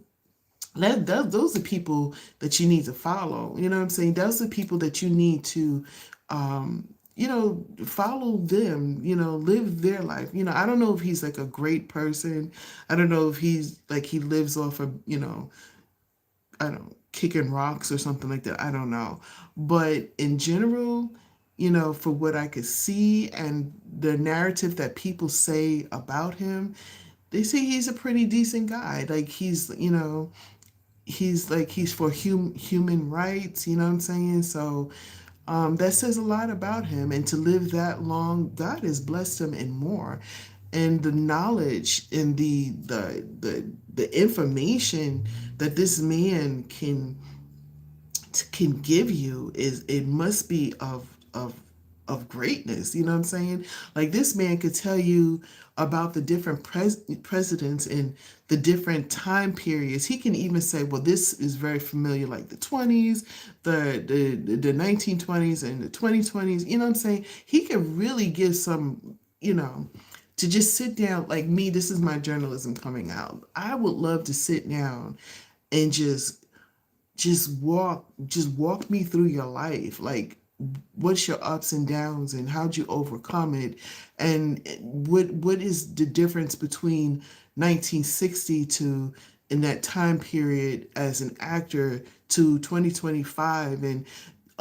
Those are people that you need to follow. You know what I'm saying? Those are people that you need to, follow them, live their life. I don't know if he's like a great person. I don't know if he's like he lives off of, I don't know, kicking rocks or something like that. I don't know. But in general, for what I could see and the narrative that people say about him, they say he's a pretty decent guy. Like he's for human rights, you know what I'm saying? So that says a lot about him. And to live that long, God has blessed him and more. And the knowledge and the information that this man can give you is it must be of greatness. You know what I'm saying? Like this man could tell you about the different presidents and the different time periods. He can even say, well, this is very familiar, like the 20s, the 1920s and the 2020s. You know what I'm saying? He can really give some, to just sit down like me. This is my journalism coming out. I would love to sit down and just walk me through your life, like what's your ups and downs and how'd you overcome it, and what is the difference between 1960 to in that time period as an actor to 2025, and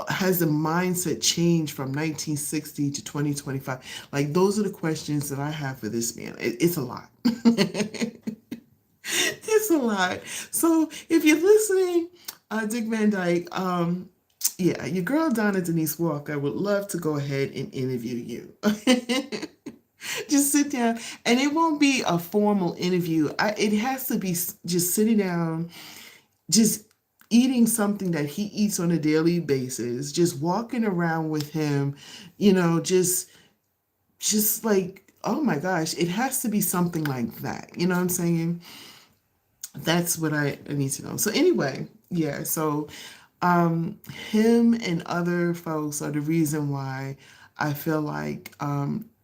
has the mindset changed from 1960 to 2025? Like those are the questions that I have for this man. It's a lot. It's a lot. So if you're listening, Dick Van Dyke, yeah, your girl Donna Denise Walker would love to go ahead and interview you. Just sit down, and it won't be a formal interview. It has to be just sitting down, just eating something that he eats on a daily basis, just walking around with him, just like, oh my gosh, it has to be something like that. You know what I'm saying? That's what I need to know. So anyway, yeah. So him and other folks are the reason why I feel like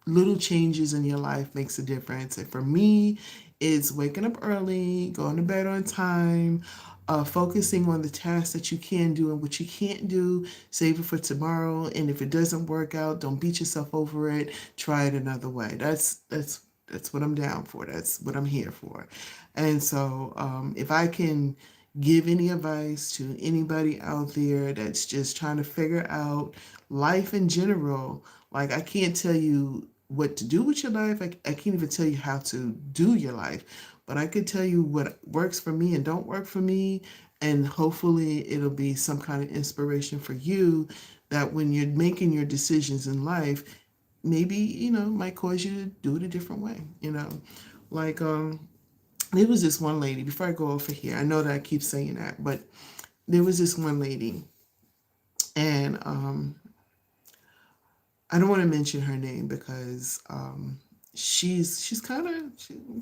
little changes in your life makes a difference. And for me, it's waking up early, going to bed on time, focusing on the tasks that you can do and what you can't do, save it for tomorrow. And if it doesn't work out, don't beat yourself over it. Try it another way. That's what I'm down for. That's what I'm here for. And so, if I can give any advice to anybody out there that's just trying to figure out life in general, like I can't tell you what to do with your life. I can't even tell you how to do your life, but I could tell you what works for me and don't work for me. And hopefully it'll be some kind of inspiration for you that when you're making your decisions in life, maybe, might cause you to do it a different way. Like, there was this one lady, before I go over here, I know that I keep saying that, but there was this one lady, and I don't want to mention her name because she's kind of,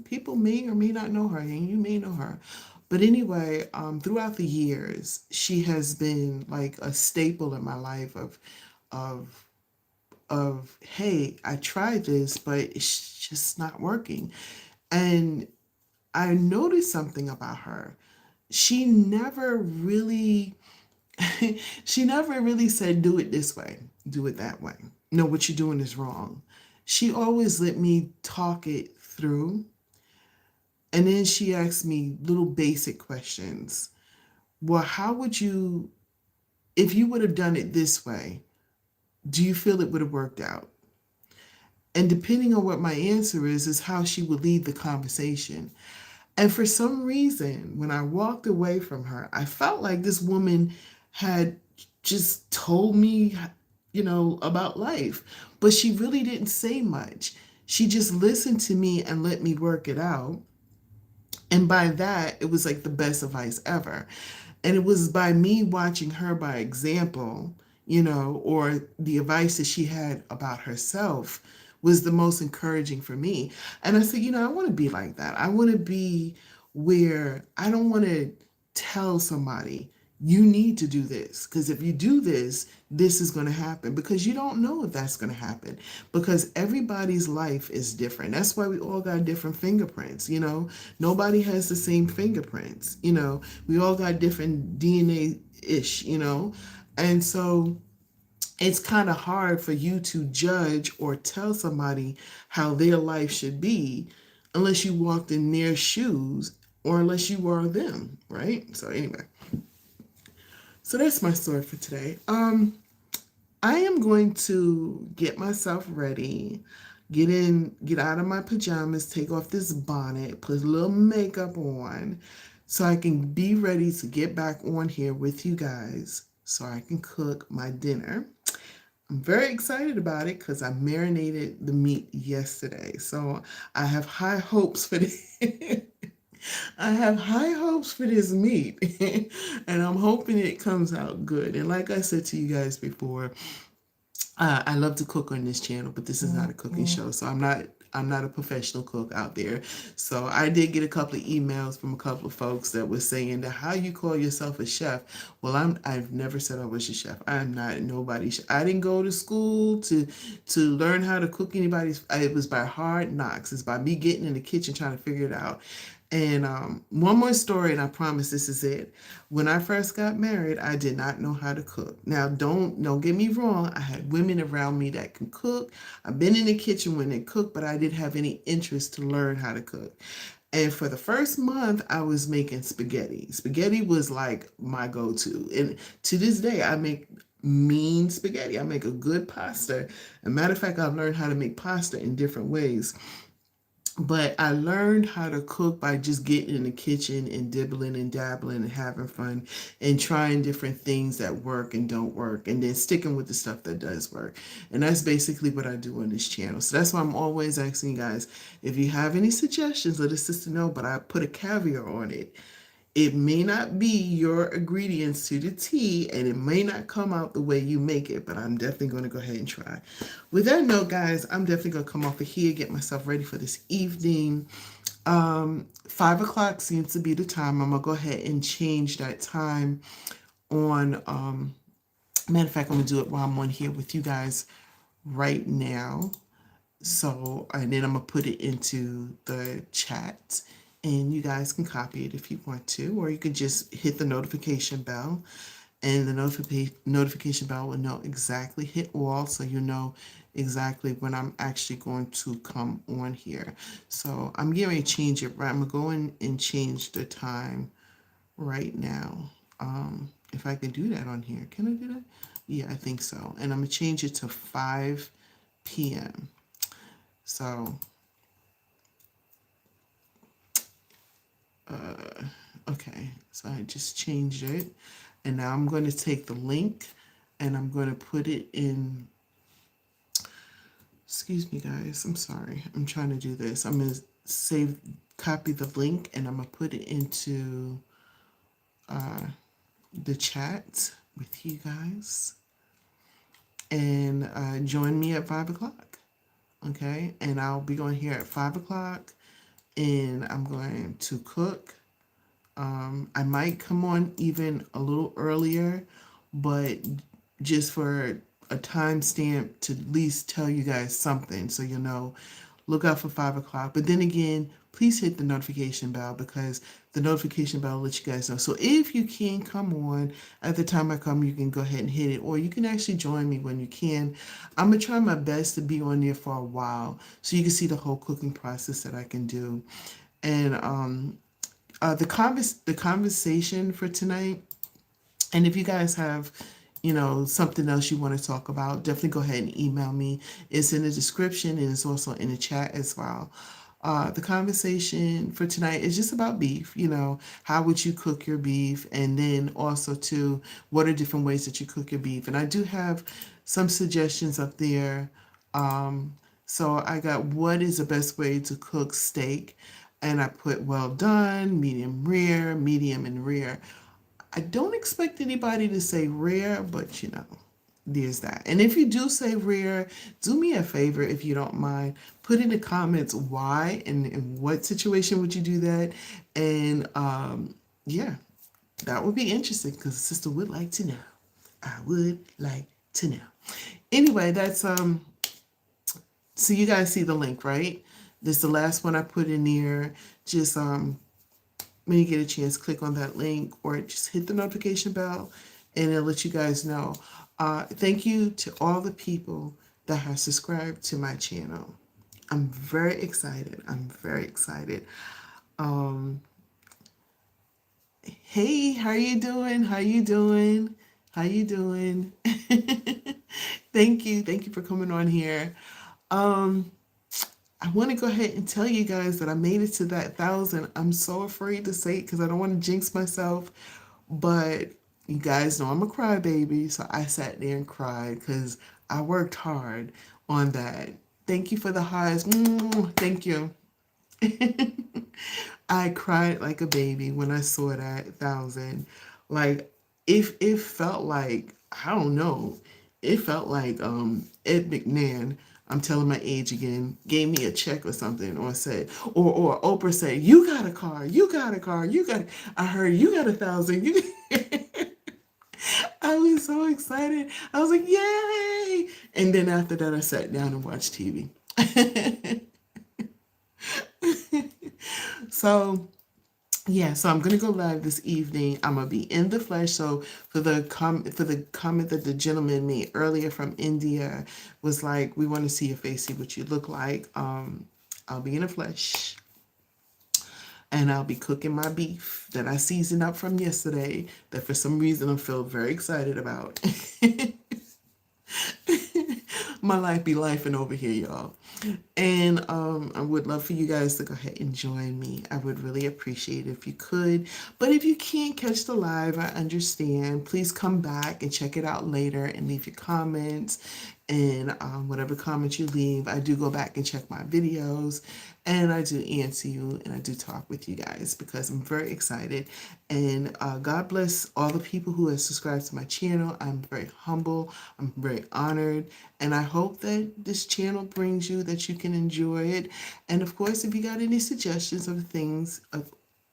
people may or may not know her, and you may know her. But anyway, throughout the years, she has been like a staple in my life of hey, I tried this, but it's just not working. And I noticed something about her. She never really she never really said do it this way, do it that way. No, what you're doing is wrong. She always let me talk it through. And then she asked me little basic questions. Well, how would you, if you would have done it this way, do you feel it would have worked out? And depending on what my answer is how she would lead the conversation. And for some reason, when I walked away from her, I felt like this woman had just told me, about life. But she really didn't say much. She just listened to me and let me work it out. And by that, it was like the best advice ever. And it was by me watching her by example, or the advice that she had about herself was the most encouraging for me. And I said, I want to be like that. I want to be where I don't want to tell somebody, you need to do this, because if you do this, this is going to happen, because you don't know if that's going to happen, because everybody's life is different. That's why we all got different fingerprints. Nobody has the same fingerprints. We all got different DNA ish. And so it's kind of hard for you to judge or tell somebody how their life should be unless you walked in their shoes, or unless you were them, right? So anyway, so that's my story for today. I am going to get myself ready, get out of my pajamas, take off this bonnet, put a little makeup on, so I can be ready to get back on here with you guys so I can cook my dinner. I'm very excited about it because I marinated the meat yesterday. So I have high hopes for this. I have high hopes for this meat. And I'm hoping it comes out good. And like I said to you guys before, I love to cook on this channel, but this is not a cooking show, so I'm not a professional cook out there. So I did get a couple of emails from a couple of folks that were saying that how you call yourself a chef. Well, I've never said I was a chef. I'm not nobody. I didn't go to school to learn how to cook anybody's. It was by hard knocks. It's by me getting in the kitchen trying to figure it out. And one more story, and I promise this is it. When I first got married, I did not know how to cook. Now, don't get me wrong. I had women around me that can cook. I've been in the kitchen when they cook, but I didn't have any interest to learn how to cook. And for the first month, I was making spaghetti. Spaghetti was like my go-to, and to this day, I make mean spaghetti. I make a good pasta. As a matter of fact, I've learned how to make pasta in different ways. But I learned how to cook by just getting in the kitchen and dibbling and dabbling and having fun and trying different things that work and don't work, and then sticking with the stuff that does work. And that's basically what I do on this channel. So that's why I'm always asking you guys, if you have any suggestions, let a sister know, but I put a caveat on it. It may not be your ingredients to the T, and it may not come out the way you make it, but I'm definitely going to go ahead and try. With that note, guys, I'm definitely going to come off of here, get myself ready for this evening. 5 o'clock seems to be the time. I'm going to go ahead and change that time on, matter of fact, I'm going to do it while I'm on here with you guys right now. So, and then I'm going to put it into the chat, and you guys can copy it if you want to, or you could just hit the notification bell, and the notification bell will know exactly, hit all, so you know exactly when I'm actually going to come on here. So I'm getting ready to change it, right? I'm going to go in and change the time right now. If I can do that on here. Can I do that? Yeah, I think so. And I'm going to change it to 5 p.m. So, okay, so I just changed it. And now I'm going to take the link and I'm going to put it in. Excuse me, guys. I'm sorry. I'm trying to do this. I'm going to copy the link, and I'm going to put it into the chat with you guys. And join me at 5 o'clock. Okay? And I'll be going here at 5 o'clock, and I'm going to cook. I might come on even a little earlier, but just for a timestamp to at least tell you guys something, so you know, look out for 5 o'clock. But then again, please hit the notification bell, because the notification bell will let you guys know. So if you can come on at the time I come, you can go ahead and hit it, or you can actually join me when you can. I'm going to try my best to be on there for a while so you can see the whole cooking process that I can do. And the conversation for tonight, and if you guys have, something else you want to talk about, definitely go ahead and email me. It's in the description, and it's also in the chat as well. The conversation for tonight is just about beef. How would you cook your beef? And then also, too, what are different ways that you cook your beef? And I do have some suggestions up there. So I got, what is the best way to cook steak? And I put well done, medium rare, medium, and rare. I don't expect anybody to say rare, but there's that. And if you do say rare, do me a favor, if you don't mind, put in the comments why and in what situation would you do that. And yeah, That would be interesting because the sister would like to know. I would like to know. Anyway, that's so you guys see the link, right? This is the last one I put in there. Just when you get a chance, click on that link or just hit the notification bell and it'll let you guys know. Thank you to all the people that have subscribed to my channel. I'm very excited. I'm very excited. Um, hey, how you doing? How you doing? How you doing? Thank you. Thank you for coming on here. Um, I want to go ahead and tell you guys that I made it to that 1,000. I'm so afraid to say it because I don't want to jinx myself. But you guys know I'm a crybaby, so I sat there and cried because I worked hard on that. Thank you for the highs. Thank you. I cried like a baby when I saw that 1,000. Like, if it felt like, I don't know, it felt like Ed McMahon, I'm telling my age again, gave me a check or something, or said, or Oprah said, you got a car, you got a car, you got, I heard you got 1,000. You I was so excited. I was like, yay! And then after that, I sat down and watched TV. So yeah, so I'm gonna go live this evening. I'm gonna be in the flesh. So for the comment that the gentleman made earlier from India was like, we want to see your face, see what you look like. I'll be in the flesh, and I'll be cooking my beef that I seasoned up from yesterday. That for some reason I feel very excited about. My life be lifing over here, y'all. And I would love for you guys to go ahead and join me. I would really appreciate it if you could. But if you can't catch the live, I understand. Please come back and check it out later and leave your comments. And whatever comments you leave, I do go back and check my videos. And I do answer you and I do talk with you guys because I'm very excited. And God bless all the people who have subscribed to my channel. I'm very humble. I'm very honored. And I hope that this channel brings you that you can enjoy it. And of course, if you got any suggestions of things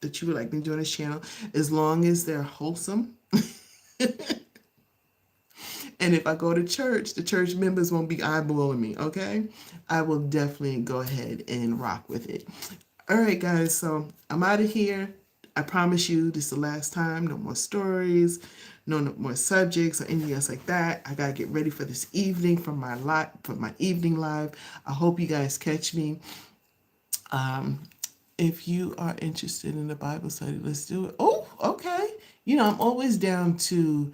that you would like me to do on this channel, as long as they're wholesome. And if I go to church, the church members won't be eyeballing me, okay? I will definitely go ahead and rock with it. All right, guys, so I'm out of here. I promise you this is the last time. No more stories, no more subjects or anything else like that. I gotta get ready for this evening for my evening live. I hope you guys catch me. If you are interested in the Bible study, let's do it. Oh, okay. You know, I'm always down to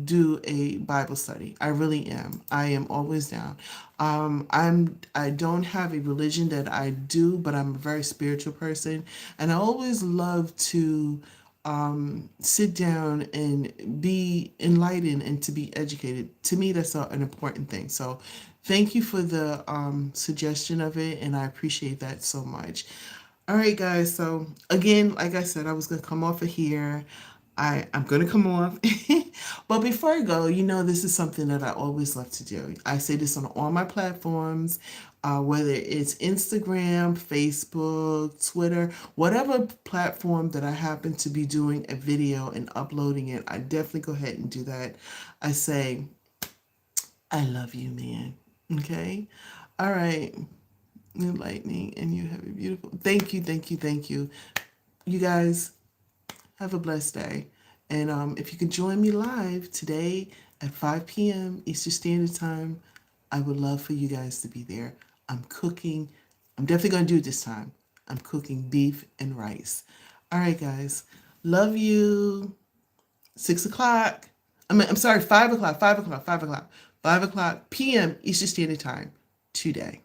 do a Bible study. I really am. I am always down. I don't have a religion that I do, but I'm a very spiritual person, and I always love to sit down and be enlightened and to be educated. To me, that's an important thing. So, thank you for the suggestion of it, and I appreciate that so much. All right, guys. So again, like I said, I was gonna come off of here. I'm gonna come off, but before I go, this is something that I always love to do. I say this on all my platforms, whether it's Instagram, Facebook, Twitter, whatever platform that I happen to be doing a video and uploading it. I definitely go ahead and do that. I say, I love you, man. Okay. All right. Enlightening, and you have a beautiful. Thank you, thank you, thank you. You guys have a blessed day, and if you could join me live today at 5 p.m. Eastern Standard Time, I would love for you guys to be there. I'm cooking. I'm definitely gonna do it this time. I'm cooking beef and rice. All right, guys. Love you. 6 o'clock. I'm sorry, 5 o'clock. 5 o'clock. 5 o'clock. 5 o'clock p.m. Eastern Standard Time today.